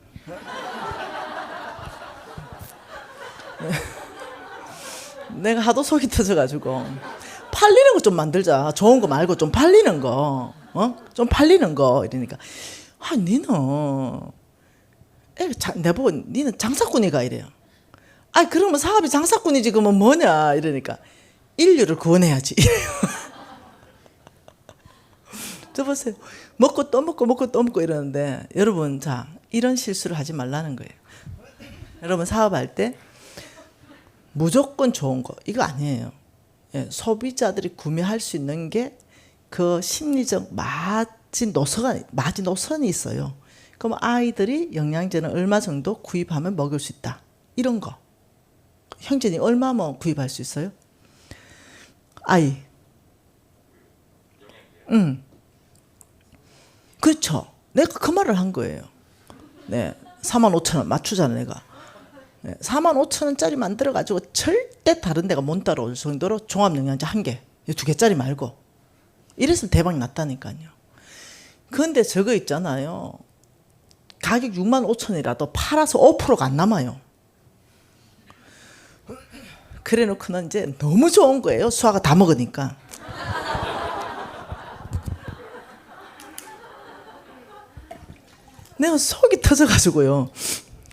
내가 하도 속이 터져가지고 팔리는 거 좀 만들자. 좋은 거 말고 좀 팔리는 거. 좀 팔리는 거. 이러니까 니는 내보고 니는 장사꾼이가 이래요. 그러면 사업이 장사꾼이지 그러면 뭐냐 이러니까 인류를 구원해야지 이래요. 저 보세요. 먹고 또 먹고 이러는데 여러분, 자, 이런 실수를 하지 말라는 거예요. 여러분, 사업할 때 무조건 좋은 거 이거 아니에요. 예, 소비자들이 구매할 수 있는 게 그 심리적 마지노선이 있어요. 그럼 아이들이 영양제는 얼마 정도 구입하면 먹을 수 있다. 이런 거. 형제님 얼마면 구입할 수 있어요? 아이. 그렇죠. 내가 그 말을 한 거예요. 네, 45,000원 맞추잖아 내가. 네, 45,000원짜리 만들어가지고 절대 다른 데가 못 따라올 정도로 종합영양제 1개, 2개짜리 말고. 이래서 대박 났다니까요. 그런데 저거 있잖아요. 가격 65,000원이라도 팔아서 5%가 안 남아요. 그래 놓고는 이제 너무 좋은 거예요. 수아가 다 먹으니까. 내가 속이 터져가지고요.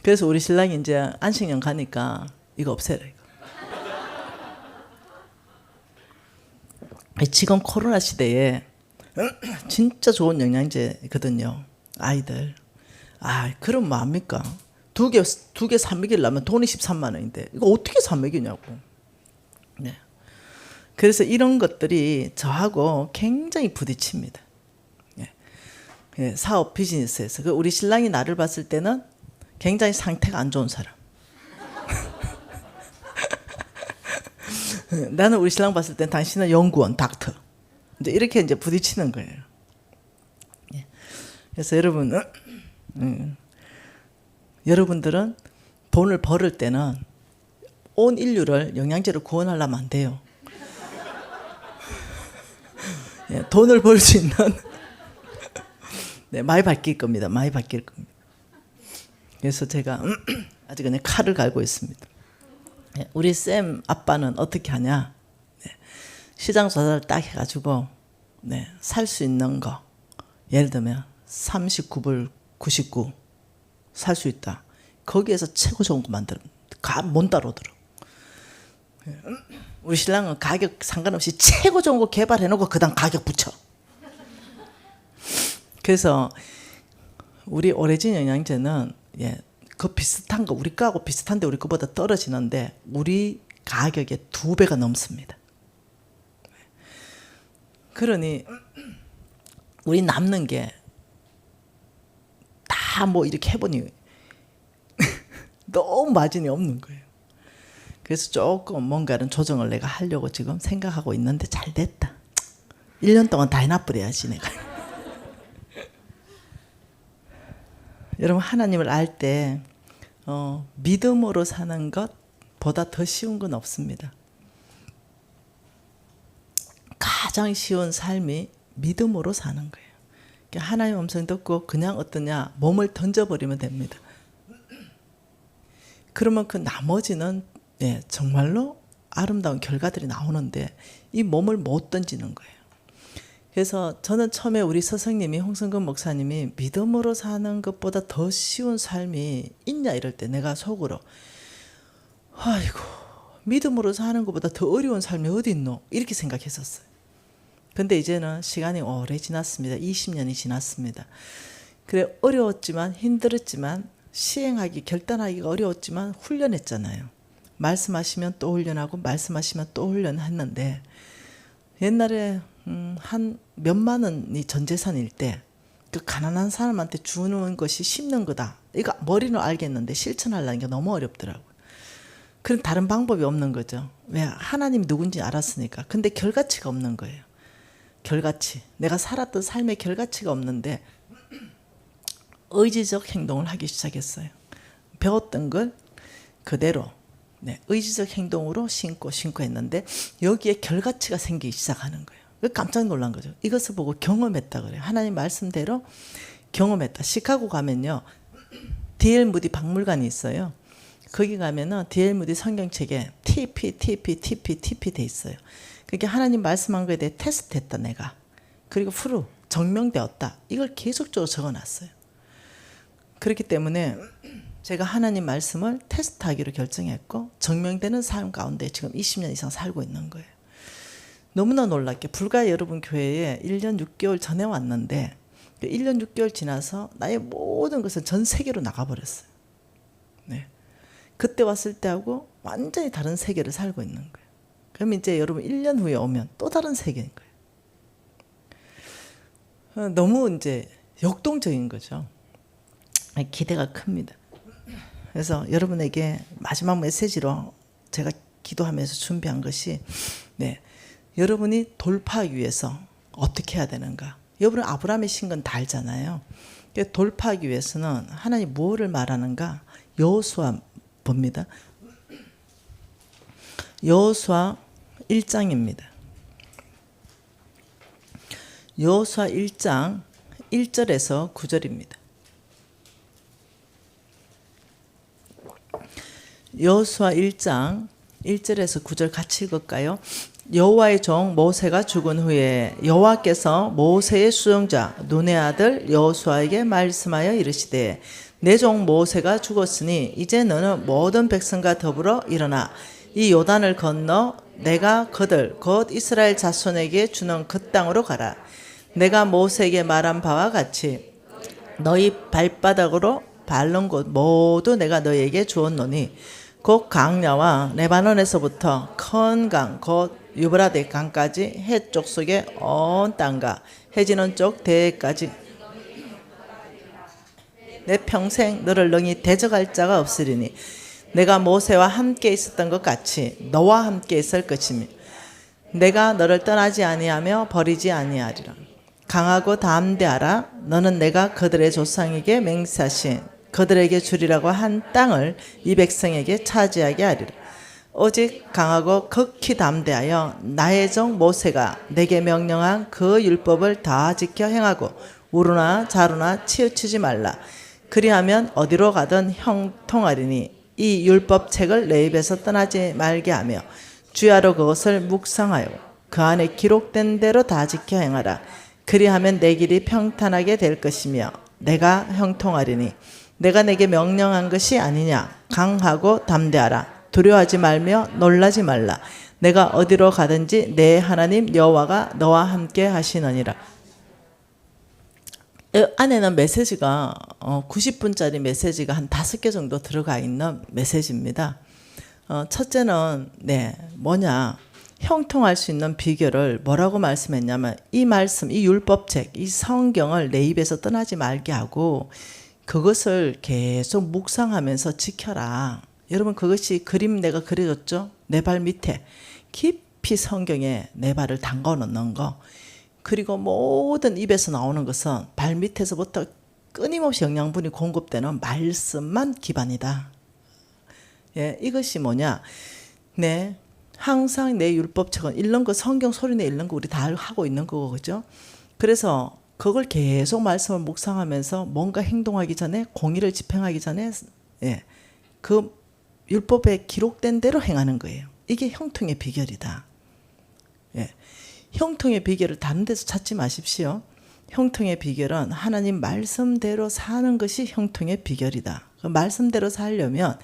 그래서 우리 신랑이 이제 안식년 가니까 이거 없애라 이거. 지금 코로나 시대에 진짜 좋은 영양제거든요. 아이들. 그럼 뭐합니까? 두 개 사 먹이려면 돈이 13만 원인데 이거 어떻게 사 먹이냐고. 네. 그래서 이런 것들이 저하고 굉장히 부딪힙니다. 네. 사업 비즈니스에서. 우리 신랑이 나를 봤을 때는 굉장히 상태가 안 좋은 사람. 나는 우리 신랑 봤을 땐 당신은 연구원, 닥터. 이렇게 이제 부딪히는 거예요. 그래서 여러분들은 돈을 벌을 때는 온 인류를 영양제로 구원하려면 안 돼요. 돈을 벌 수 있는 네, 많이 바뀔 겁니다. 많이 바뀔 겁니다. 그래서 제가 아직 그냥 칼을 갈고 있습니다. 우리 쌤 아빠는 어떻게 하냐? 시장 조사를 딱 해가지고 살 수 있는 거 예를 들면 39불 99 살 수 있다. 거기에서 최고 좋은 거 만들어 못 따라오더라고. 우리 신랑은 가격 상관없이 최고 좋은 거 개발해놓고 그 다음 가격 붙여. 그래서 우리 오레진 영양제는 그 비슷한 거 우리 거하고 비슷한데 우리 거보다 떨어지는데 우리 가격의 2배가 넘습니다. 그러니 우리 남는 게 다 뭐 이렇게 해보니 너무 마진이 없는 거예요. 그래서 조금 뭔가는 조정을 내가 하려고 지금 생각하고 있는데 잘 됐다. 1년 동안 다 해놔버려야지 내가. 여러분 하나님을 알 때 믿음으로 사는 것보다 더 쉬운 건 없습니다. 가장 쉬운 삶이 믿음으로 사는 거예요. 하나님 음성 듣고 그냥 어떠냐 몸을 던져버리면 됩니다. 그러면 그 나머지는 정말로 아름다운 결과들이 나오는데 이 몸을 못 던지는 거예요. 그래서 저는 처음에 우리 스승님이 홍성근 목사님이 믿음으로 사는 것보다 더 쉬운 삶이 있냐 이럴 때 내가 속으로 아이고 믿음으로 사는 것보다 더 어려운 삶이 어디 있노 이렇게 생각했었어요. 근데 이제는 시간이 오래 지났습니다. 20년이 지났습니다. 그래 어려웠지만 힘들었지만 시행하기 결단하기가 어려웠지만 훈련했잖아요. 말씀하시면 또 훈련하고 말씀하시면 또 훈련했는데 옛날에 한 몇만 원이 전 재산일 때 그 가난한 사람한테 주는 것이 심는 거다. 이거 머리는 알겠는데 실천하려는 게 너무 어렵더라고요. 그럼 다른 방법이 없는 거죠. 왜? 하나님이 누군지 알았으니까. 근데 결과치가 없는 거예요. 결과치. 내가 살았던 삶의 결과치가 없는데 의지적 행동을 하기 시작했어요. 배웠던 걸 그대로 의지적 행동으로 신고 했는데 여기에 결과치가 생기기 시작하는 거예요. 깜짝 놀란 거죠. 이것을 보고 경험했다 그래요. 하나님 말씀대로 경험했다. 시카고 가면요. D.L. 무디 박물관이 있어요. 거기 가면은 D.L. 무디 성경책에 TP 돼 있어요. 그게 하나님 말씀한 거에 대해 테스트했다 내가. 그리고 프루 증명되었다. 이걸 계속적으로 적어놨어요. 그렇기 때문에 제가 하나님 말씀을 테스트하기로 결정했고 증명되는 삶 가운데 지금 20년 이상 살고 있는 거예요. 너무나 놀랍게 불과 여러분 교회에 1년 6개월 전에 왔는데 1년 6개월 지나서 나의 모든 것은 전 세계로 나가버렸어요. 그때 왔을 때하고 완전히 다른 세계를 살고 있는 거예요. 그럼 이제 여러분 1년 후에 오면 또 다른 세계인 거예요. 너무 이제 역동적인 거죠. 기대가 큽니다. 그래서 여러분에게 마지막 메시지로 제가 기도하면서 준비한 것이 여러분이 돌파하기 위해서 어떻게 해야 되는가? 여러분 아브라함의 신건 다 알잖아요. 돌파하기 위해서는 하나님 무엇을 말하는가? 여호수아 봅니다. 여호수아 1장입니다. 여호수아 1장 1절에서 9절입니다. 여호수아 1장 1절에서 9절 같이 읽을까요? 여호와의 종 모세가 죽은 후에 여호와께서 모세의 수종자 눈의 아들 여호수아에게 말씀하여 이르시되 내 종 모세가 죽었으니 이제 너는 모든 백성과 더불어 일어나 이 요단을 건너 내가 그들 곧 이스라엘 자손에게 주는 그 땅으로 가라. 내가 모세에게 말한 바와 같이 너희 발바닥으로 밟는 곳 모두 내가 너희에게 주었노니 곧 강야와 레바논에서부터 큰 강 곧 유브라데 강까지 해쪽 속의 온 땅과 해지는 쪽 대해까지 내 평생 너를 능히 대적할 자가 없으리니 내가 모세와 함께 있었던 것 같이 너와 함께 있을 것이며 내가 너를 떠나지 아니하며 버리지 아니하리라. 강하고 담대하라. 너는 내가 그들의 조상에게 맹세하신 그들에게 주리라고 한 땅을 이 백성에게 차지하게 하리라. 오직 강하고 극히 담대하여 나의 종 모세가 내게 명령한 그 율법을 다 지켜 행하고 우루나 자루나 치우치지 말라. 그리하면 어디로 가든 형통하리니 이 율법책을 내 입에서 떠나지 말게 하며 주야로 그것을 묵상하여 그 안에 기록된 대로 다 지켜 행하라. 그리하면 내 길이 평탄하게 될 것이며 내가 형통하리니 내가 내게 명령한 것이 아니냐. 강하고 담대하라. 두려워하지 말며 놀라지 말라. 내가 어디로 가든지 내 하나님 여호와가 너와 함께 하시느니라. 안에는 메시지가 90분짜리 메시지가 한 5개 정도 들어가 있는 메시지입니다. 첫째는 뭐냐, 형통할 수 있는 비결을 뭐라고 말씀했냐면 이 말씀, 이 율법책, 이 성경을 내 입에서 떠나지 말게 하고 그것을 계속 묵상하면서 지켜라. 여러분 그것이 그림 내가 그려줬죠? 내 발 밑에 깊이 성경에 내 발을 담가 놓는 거. 그리고 모든 입에서 나오는 것은 발 밑에서부터 끊임없이 영양분이 공급되는 말씀만 기반이다. 예, 이것이 뭐냐? 항상 내 율법책은 읽는 거, 성경 소리내 읽는 거 우리 다 하고 있는 거고, 그죠? 그래서 그걸 계속 말씀을 묵상하면서 뭔가 행동하기 전에, 공의를 집행하기 전에, 그 율법에 기록된 대로 행하는 거예요. 이게 형통의 비결이다. 형통의 비결을 다른 데서 찾지 마십시오. 형통의 비결은 하나님 말씀대로 사는 것이 형통의 비결이다. 그 말씀대로 살려면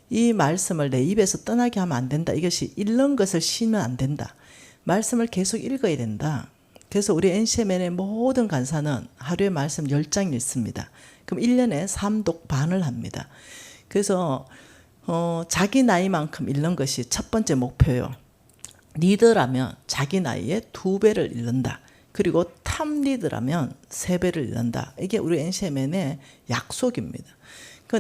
이 말씀을 내 입에서 떠나게 하면 안 된다. 이것이 읽는 것을 쉬면 안 된다. 말씀을 계속 읽어야 된다. 그래서 우리 NCMN의 모든 간사는 하루에 말씀 10장 읽습니다. 그럼 1년에 3독 반을 합니다. 그래서 자기 나이만큼 읽는 것이 첫 번째 목표요. 리더라면 자기 나이에 2배를 읽는다. 그리고 탑 리더라면 3배를 읽는다. 이게 우리 NCMN의 약속입니다.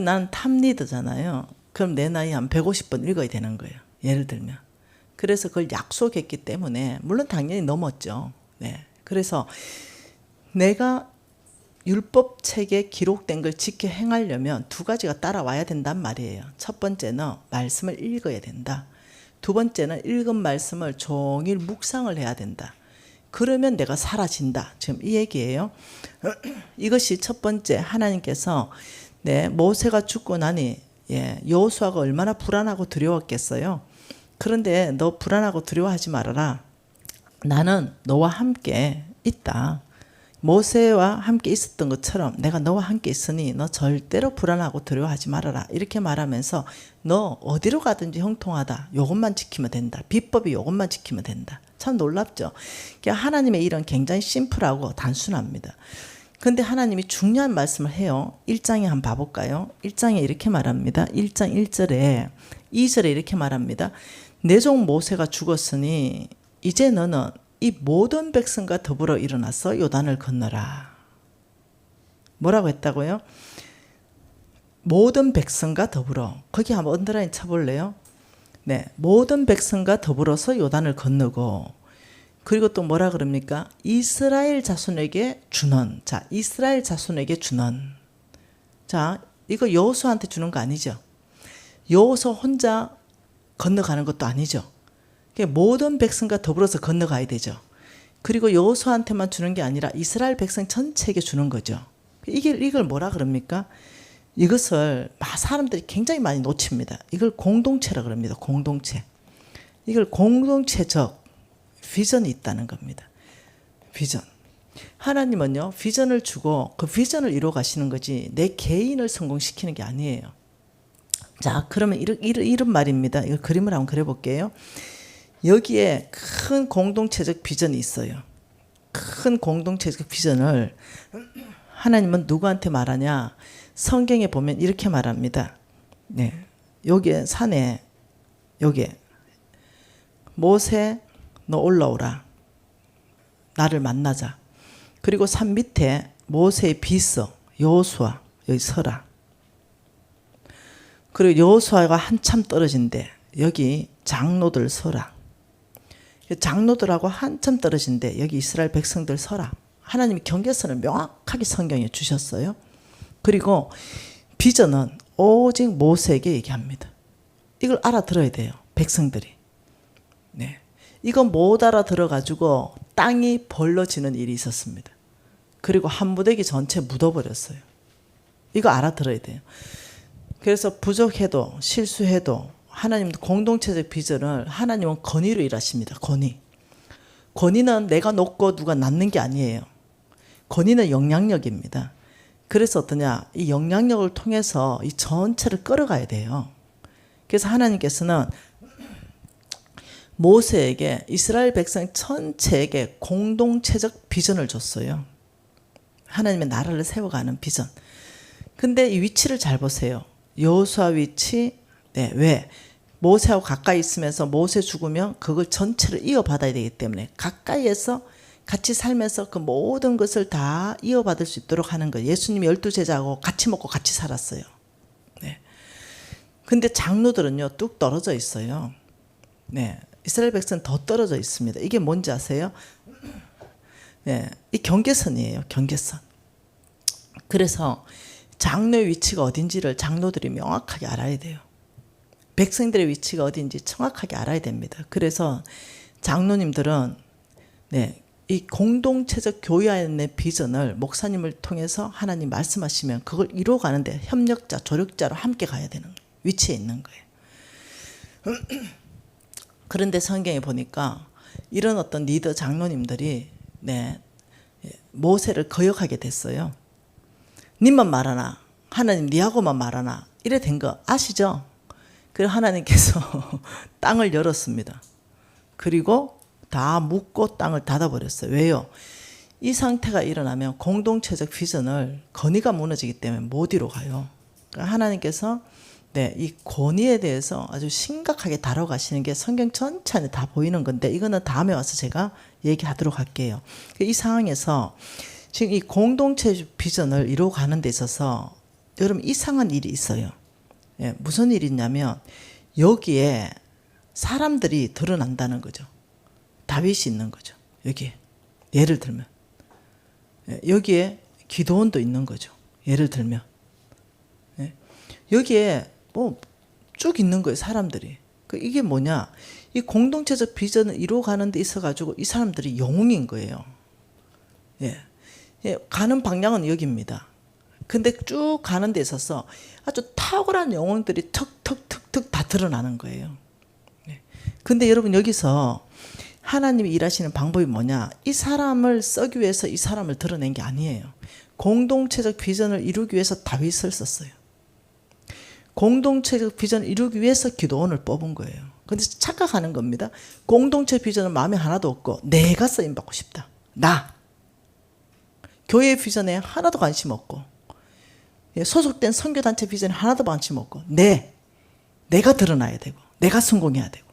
난 탑 리더잖아요. 그럼 내 나이 한 150번 읽어야 되는 거예요. 예를 들면. 그래서 그걸 약속했기 때문에 물론 당연히 넘었죠. 그래서 내가 율법책에 기록된 걸 지켜 행하려면 2가지가 따라와야 된단 말이에요. 첫 번째는 말씀을 읽어야 된다. 두 번째는 읽은 말씀을 종일 묵상을 해야 된다. 그러면 내가 사라진다. 지금 이 얘기예요. 이것이 첫 번째, 하나님께서 모세가 죽고 나니 여호수아가 얼마나 불안하고 두려웠겠어요. 그런데 너 불안하고 두려워하지 말아라. 나는 너와 함께 있다. 모세와 함께 있었던 것처럼 내가 너와 함께 있으니 너 절대로 불안하고 두려워하지 말아라. 이렇게 말하면서 너 어디로 가든지 형통하다. 요것만 지키면 된다. 비법이 요것만 지키면 된다. 참 놀랍죠. 하나님의 일은 굉장히 심플하고 단순합니다. 근데 하나님이 중요한 말씀을 해요. 1장에 한번 봐볼까요? 1장에 이렇게 말합니다. 1장 1절에 2절에 이렇게 말합니다. 내 종 모세가 죽었으니 이제 너는 이 모든 백성과 더불어 일어나서 요단을 건너라. 뭐라고 했다고요? 모든 백성과 더불어. 거기 한번 언더라인 쳐볼래요? 모든 백성과 더불어서 요단을 건너고 그리고 또 뭐라 그럽니까? 이스라엘 자손에게 주는. 자, 이스라엘 자손에게 주는. 자, 이거 여호수아한테 주는 거 아니죠? 여호수아 혼자 건너가는 것도 아니죠. 모든 백성과 더불어서 건너가야 되죠. 그리고 여호수아한테만 주는 게 아니라 이스라엘 백성 전체에게 주는 거죠. 이걸 뭐라 그럽니까? 이것을 사람들이 굉장히 많이 놓칩니다. 이걸 공동체라 그럽니다. 공동체. 이걸 공동체적 비전이 있다는 겁니다. 비전. 하나님은요, 비전을 주고 그 비전을 이루어 가시는 거지 내 개인을 성공시키는 게 아니에요. 자, 그러면 이런 말입니다. 이거 그림을 한번 그려볼게요. 여기에 큰 공동체적 비전이 있어요. 큰 공동체적 비전을 하나님은 누구한테 말하냐? 성경에 보면 이렇게 말합니다. 네, 여기에 산에 여기에 모세 너 올라오라. 나를 만나자. 그리고 산 밑에 모세의 비서 여호수아 여기 서라. 그리고 여호수아가 한참 떨어진데 여기 장로들 서라. 장로들하고 한참 떨어진데 여기 이스라엘 백성들 서라. 하나님이 경계선을 명확하게 성경에 주셨어요. 그리고 비전은 오직 모세에게 얘기합니다. 이걸 알아들어야 돼요. 백성들이. 네. 이거 못 알아들어 가지고 땅이 벌러지는 일이 있었습니다. 그리고 한 무더기 전체 묻어버렸어요. 이거 알아들어야 돼요. 그래서 부족해도 실수해도 하나님도 공동체적 비전을 하나님은 권위로 일하십니다. 권위. 권위는 내가 높고 누가 낮는 게 아니에요. 권위는 영향력입니다. 그래서 어떠냐? 이 영향력을 통해서 이 전체를 끌어가야 돼요. 그래서 하나님께서는 모세에게 이스라엘 백성 전체에게 공동체적 비전을 줬어요. 하나님의 나라를 세워가는 비전. 근데 이 위치를 잘 보세요. 여호수아 위치. 네, 왜? 모세하고 가까이 있으면서 모세 죽으면 그걸 전체를 이어받아야 되기 때문에 가까이에서 같이 살면서 그 모든 것을 다 이어받을 수 있도록 하는 거예요. 예수님이 12제자하고 같이 먹고 같이 살았어요. 네. 근데 장로들은요, 뚝 떨어져 있어요. 네. 이스라엘 백성은 더 떨어져 있습니다. 이게 뭔지 아세요? 네. 이 경계선이에요. 경계선. 그래서 장로의 위치가 어딘지를 장로들이 명확하게 알아야 돼요. 백성들의 위치가 어딘지 정확하게 알아야 됩니다. 그래서 장로님들은 네, 이 공동체적 교회 안의 비전을 목사님을 통해서 하나님 말씀하시면 그걸 이루어가는데 협력자, 조력자로 함께 가야 되는 거예요. 위치에 있는 거예요. 그런데 성경에 보니까 이런 어떤 리더 장로님들이 네, 모세를 거역하게 됐어요. 님만 말하나, 하나님 니하고만 말하나, 이래 된 거 아시죠? 그래서 하나님께서 땅을 열었습니다. 그리고 다 묶고 땅을 닫아버렸어요. 왜요? 이 상태가 일어나면 공동체적 비전을 권위가 무너지기 때문에 못 이루어가요. 그러니까 하나님께서 네, 이 권위에 대해서 아주 심각하게 다뤄가시는 게 성경 전체 안에 다 보이는 건데 이거는 다음에 와서 제가 얘기하도록 할게요. 이 상황에서 지금 이 공동체 비전을 이루어가는 데 있어서 여러분 이상한 일이 있어요. 예, 무슨 일이 있냐면 여기에 사람들이 드러난다는 거죠. 다윗이 있는 거죠. 여기에 예를 들면 여기에 기도원도 있는 거죠. 예를 들면 여기에 뭐 쭉 있는 거예요. 사람들이. 이게 뭐냐? 이 공동체적 비전을 이루어가는 데 있어가지고 이 사람들이 영웅인 거예요. 예. 예, 가는 방향은 여기입니다. 근데 쭉 가는 데 있어서 아주 탁월한 영웅들이 턱턱턱턱 다 드러나는 거예요. 예. 근데 여러분 여기서 하나님이 일하시는 방법이 뭐냐? 이 사람을 쓰기 위해서 이 사람을 드러낸 게 아니에요. 공동체적 비전을 이루기 위해서 다윗을 썼어요. 공동체적 비전을 이루기 위해서 기도원을 뽑은 거예요. 근데 착각하는 겁니다. 공동체 비전은 마음에 하나도 없고 내가 쓰임받고 싶다. 나. 교회 비전에 하나도 관심 없고 소속된 선교단체 비전에 하나도 관심 없고 내가 드러나야 되고 내가 성공해야 되고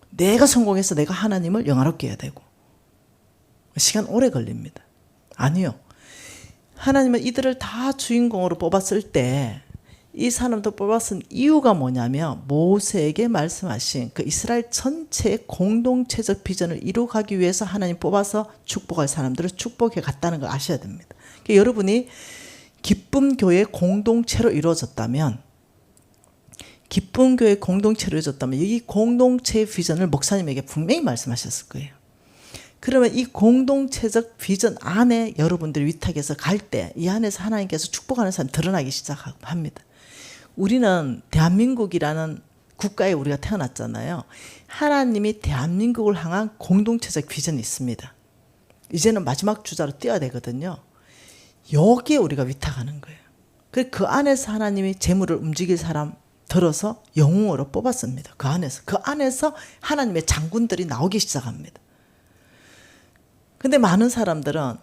내가 성공해서 내가 하나님을 영화롭게 해야 되고 시간 오래 걸립니다. 아니요. 하나님은 이들을 다 주인공으로 뽑았을 때 이 사람도 뽑았은 이유가 뭐냐면 모세에게 말씀하신 그 이스라엘 전체의 공동체적 비전을 이루어가기 위해서 하나님 뽑아서 축복할 사람들을 축복해 갔다는 걸 아셔야 됩니다. 그러니까 여러분이 기쁨 교회 공동체로 이루어졌다면, 기쁨 교회 공동체로 이루어졌다면 이 공동체의 비전을 목사님에게 분명히 말씀하셨을 거예요. 그러면 이 공동체적 비전 안에 여러분들이 위탁해서 갈 때 이 안에서 하나님께서 축복하는 사람이 드러나기 시작합니다. 우리는 대한민국이라는 국가에 우리가 태어났잖아요. 하나님이 대한민국을 향한 공동체적 비전이 있습니다. 이제는 마지막 주자로 뛰어야 되거든요. 여기에 우리가 위탁하는 거예요. 그 안에서 하나님이 재물을 움직일 사람 들어서 영웅으로 뽑았습니다. 그 안에서 하나님의 장군들이 나오기 시작합니다. 근데 많은 사람들은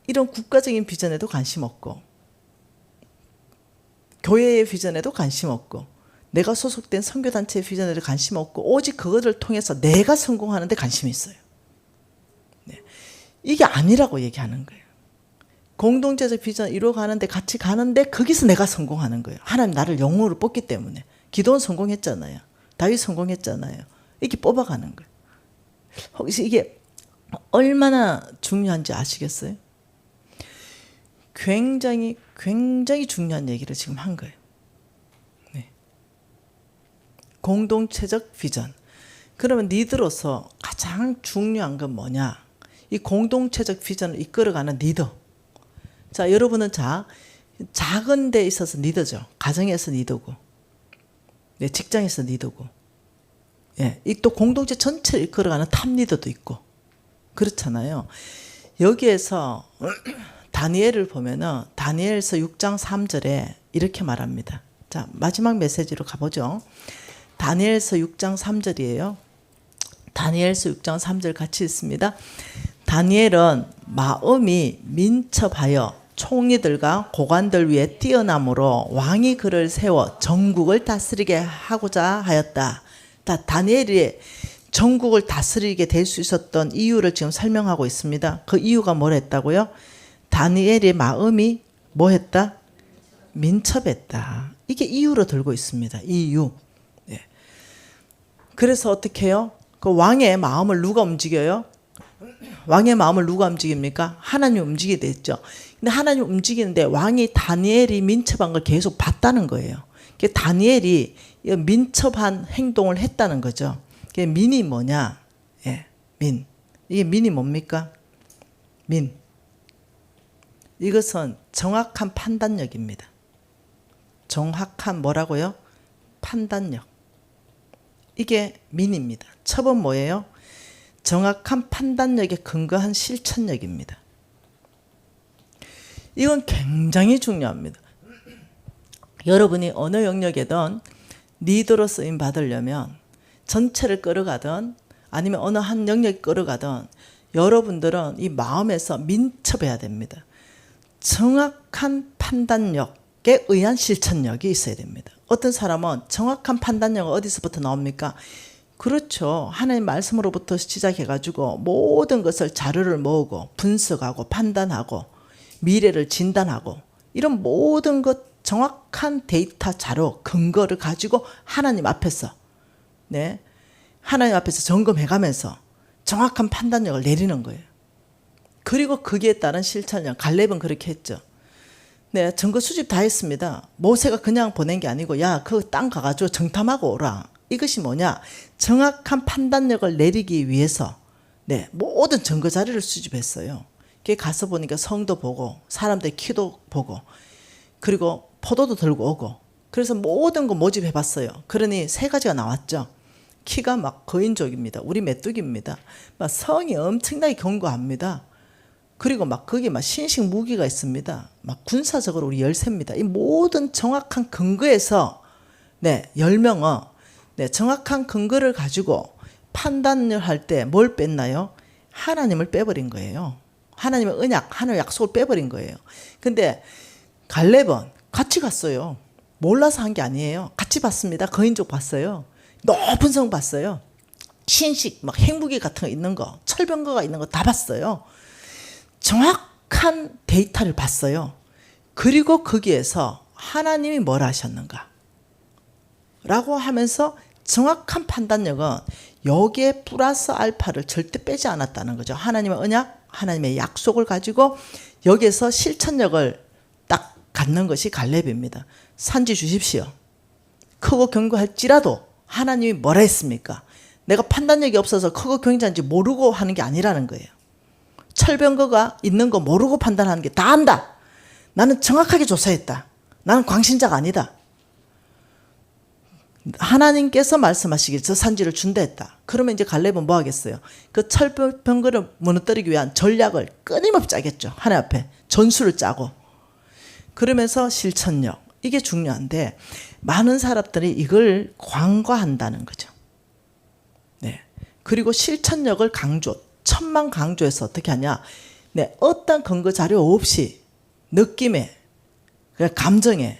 이런 국가적인 비전에도 관심 없고, 교회의 비전에도 관심 없고, 내가 소속된 선교단체의 비전에도 관심 없고, 오직 그것을 통해서 내가 성공하는 데 관심이 있어요. 네. 이게 아니라고 얘기하는 거예요. 공동체적 비전 이루어가는데 같이 가는데 거기서 내가 성공하는 거예요. 하나님 나를 영웅으로 뽑기 때문에. 기도는 성공했잖아요. 다윗 성공했잖아요. 이렇게 뽑아가는 거예요. 혹시 이게 얼마나 중요한지 아시겠어요? 굉장히 중요한 얘기를 지금 한 거예요. 네. 공동체적 비전. 그러면 리더로서 가장 중요한 건 뭐냐? 이 공동체적 비전을 이끌어가는 리더. 자, 여러분은 작은 데 있어서 리더죠. 가정에서 리더고, 네, 직장에서 리더고, 예, 이 또 공동체 전체를 이끌어가는 탑 리더도 있고, 그렇잖아요. 여기에서 다니엘을 보면은 다니엘서 6장 3절에 이렇게 말합니다. 자, 마지막 메시지로 가보죠. 다니엘서 6장 3절이에요. 다니엘서 6장 3절 같이 읽습니다. 다니엘은 마음이 민첩하여 총리들과 고관들 위에 뛰어남으로 왕이 그를 세워 전국을 다스리게 하고자 하였다. 다니엘이 전국을 다스리게 될 수 있었던 이유를 지금 설명하고 있습니다. 그 이유가 뭐랬다고요? 다니엘의 마음이 뭐했다? 민첩했다. 이게 이유로 들고 있습니다. 이유. 네. 그래서 어떻게 해요? 그 왕의 마음을 누가 움직여요? 왕의 마음을 누가 움직입니까? 하나님이 움직이게 됐죠. 근데 하나님이 움직이는데 왕이 다니엘이 민첩한 걸 계속 봤다는 거예요. 다니엘이 민첩한 행동을 했다는 거죠. 민이 뭐냐? 예, 민. 이게 민이 뭡니까? 민. 이것은 정확한 판단력입니다. 정확한 뭐라고요? 판단력. 이게 민입니다. 첩은 뭐예요? 정확한 판단력에 근거한 실천력입니다. 이건 굉장히 중요합니다. 여러분이 어느 영역에든 리더로 쓰임 받으려면, 전체를 끌어가든 아니면 어느 한 영역을 끌어가든 여러분들은 이 마음에서 민첩해야 됩니다. 정확한 판단력에 의한 실천력이 있어야 됩니다. 어떤 사람은 정확한 판단력은 어디서부터 나옵니까? 그렇죠. 하나님 말씀으로부터 시작해가지고 모든 것을 자료를 모으고 분석하고 판단하고 미래를 진단하고 이런 모든 것 정확한 데이터 자료 근거를 가지고 하나님 앞에서, 네, 하나님 앞에서 점검해가면서 정확한 판단력을 내리는 거예요. 그리고 거기에 따른 실천력. 갈렙은 그렇게 했죠. 네, 증거 수집 다 했습니다. 모세가 그냥 보낸 게 아니고, 야, 그 땅 가가지고 정탐하고 오라. 이것이 뭐냐? 정확한 판단력을 내리기 위해서, 네, 모든 증거 자료를 수집했어요. 거기 가서 보니까 성도 보고, 사람들 키도 보고, 그리고 포도도 들고 오고, 그래서 모든 거 모집해봤어요. 그러니 세 가지가 나왔죠. 키가 막 거인족입니다. 우리 메뚜기입니다. 막 성이 엄청나게 견고합니다. 그리고 막 거기 막 신식 무기가 있습니다. 막 군사적으로 우리 열세입니다. 이 모든 정확한 근거에서, 네, 10명은 네, 정확한 근거를 가지고 판단을 할 때 뭘 뺐나요? 하나님을 빼버린 거예요. 하나님의 언약, 하나님의 약속을 빼버린 거예요. 근데 갈렙은 같이 갔어요. 몰라서 한 게 아니에요. 같이 봤습니다. 거인족 봤어요. 높은 성 봤어요. 신식, 막 핵무기 같은 거 있는 거, 철병거가 있는 거 다 봤어요. 정확한 데이터를 봤어요. 그리고 거기에서 하나님이 뭘 하셨는가 라고 하면서 정확한 판단력은 여기에 플러스 알파를 절대 빼지 않았다는 거죠. 하나님의 언약, 하나님의 약속을 가지고 여기에서 실천력을 딱 갖는 것이 갈렙입니다. 산지 주십시오. 크고 견고할지라도 하나님이 뭐라 했습니까? 내가 판단력이 없어서 크고 견고한지 모르고 하는 게 아니라는 거예요. 철병거가 있는 거 모르고 판단하는 게 다 안다. 나는 정확하게 조사했다. 나는 광신자가 아니다. 하나님께서 말씀하시길 저 산지를 준다 했다. 그러면 이제 갈렙은 뭐 하겠어요? 그 철병거를 무너뜨리기 위한 전략을 끊임없이 짜겠죠. 하나님 앞에 전술을 짜고. 그러면서 실천력. 이게 중요한데 많은 사람들이 이걸 관과한다는 거죠. 네. 그리고 실천력을 천만 강조해서 어떻게 하냐? 네, 어떤 근거 자료 없이 느낌에, 감정에,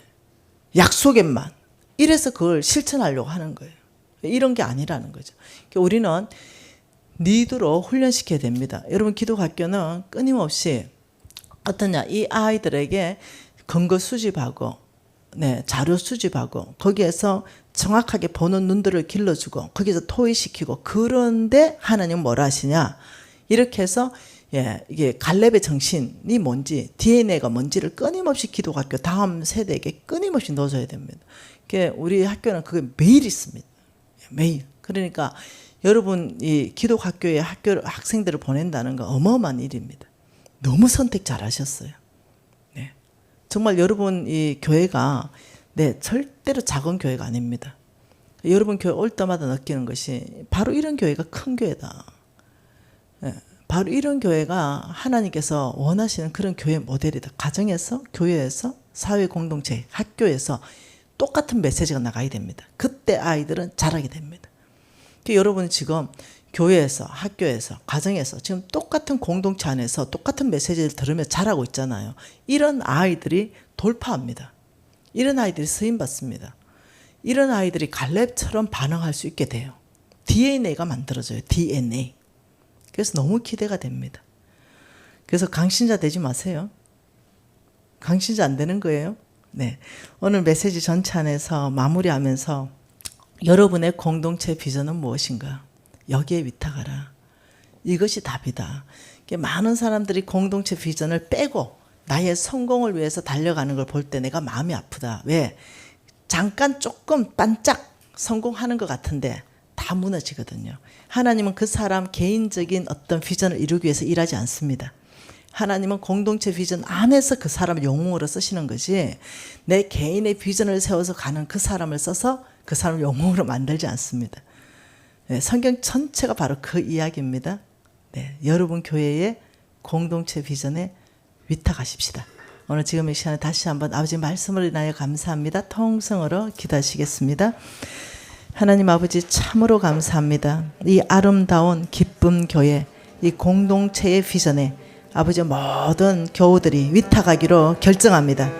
약속에만 이래서 그걸 실천하려고 하는 거예요. 이런 게 아니라는 거죠. 우리는 니드로 훈련시켜야 됩니다. 여러분 기독학교는 끊임없이 어떠냐? 이 아이들에게 근거 수집하고, 네, 자료 수집하고, 거기에서 정확하게 보는 눈들을 길러주고, 거기서 토의시키고, 그런데 하나님은 뭐라 하시냐? 이렇게 해서, 예, 이게 갈렙의 정신이 뭔지, DNA가 뭔지를 끊임없이 기독학교 다음 세대에게 끊임없이 넣어줘야 됩니다. 우리 학교는 그게 매일 있습니다. 매일. 그러니까 여러분 이 기독학교에 학생들을 보낸다는 건 어마어마한 일입니다. 너무 선택 잘하셨어요. 네. 정말 여러분 이 교회가 네, 절대로 작은 교회가 아닙니다. 여러분 교회 올 때마다 느끼는 것이 바로 이런 교회가 큰 교회다. 네. 바로 이런 교회가 하나님께서 원하시는 그런 교회 모델이다. 가정에서, 교회에서, 사회 공동체, 학교에서 똑같은 메시지가 나가야 됩니다. 그때 아이들은 자라게 됩니다. 여러분 지금 교회에서, 학교에서, 가정에서 지금 똑같은 공동체 안에서 똑같은 메시지를 들으며 자라고 있잖아요. 이런 아이들이 돌파합니다. 이런 아이들이 쓰임받습니다. 이런 아이들이 갈렙처럼 반응할 수 있게 돼요. DNA가 만들어져요. DNA. 그래서 너무 기대가 됩니다. 그래서 강신자 되지 마세요. 강신자 안 되는 거예요. 네, 오늘 메시지 전체 안에서 마무리하면서 여러분의 공동체 비전은 무엇인가? 여기에 위탁하라. 이것이 답이다. 많은 사람들이 공동체 비전을 빼고 나의 성공을 위해서 달려가는 걸 볼 때 내가 마음이 아프다. 왜? 잠깐 조금 반짝 성공하는 것 같은데 다 무너지거든요. 하나님은 그 사람 개인적인 어떤 비전을 이루기 위해서 일하지 않습니다. 하나님은 공동체 비전 안에서 그 사람을 영웅으로 쓰시는 것이 내 개인의 비전을 세워서 가는 그 사람을 써서 그 사람을 영웅으로 만들지 않습니다. 네, 성경 전체가 바로 그 이야기입니다. 네, 여러분 교회의 공동체 비전에 위탁하십시다. 오늘 지금 이 시간에 다시 한번 아버지 말씀을 인하여 감사합니다. 통성으로 기도하시겠습니다. 하나님 아버지 참으로 감사합니다. 이 아름다운 기쁨 교회, 이 공동체의 비전에 아버지 모든 교우들이 위탁하기로 결정합니다.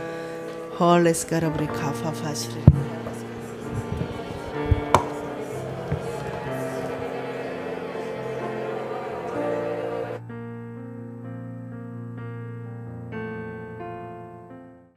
헐레스카라브리 카파파시를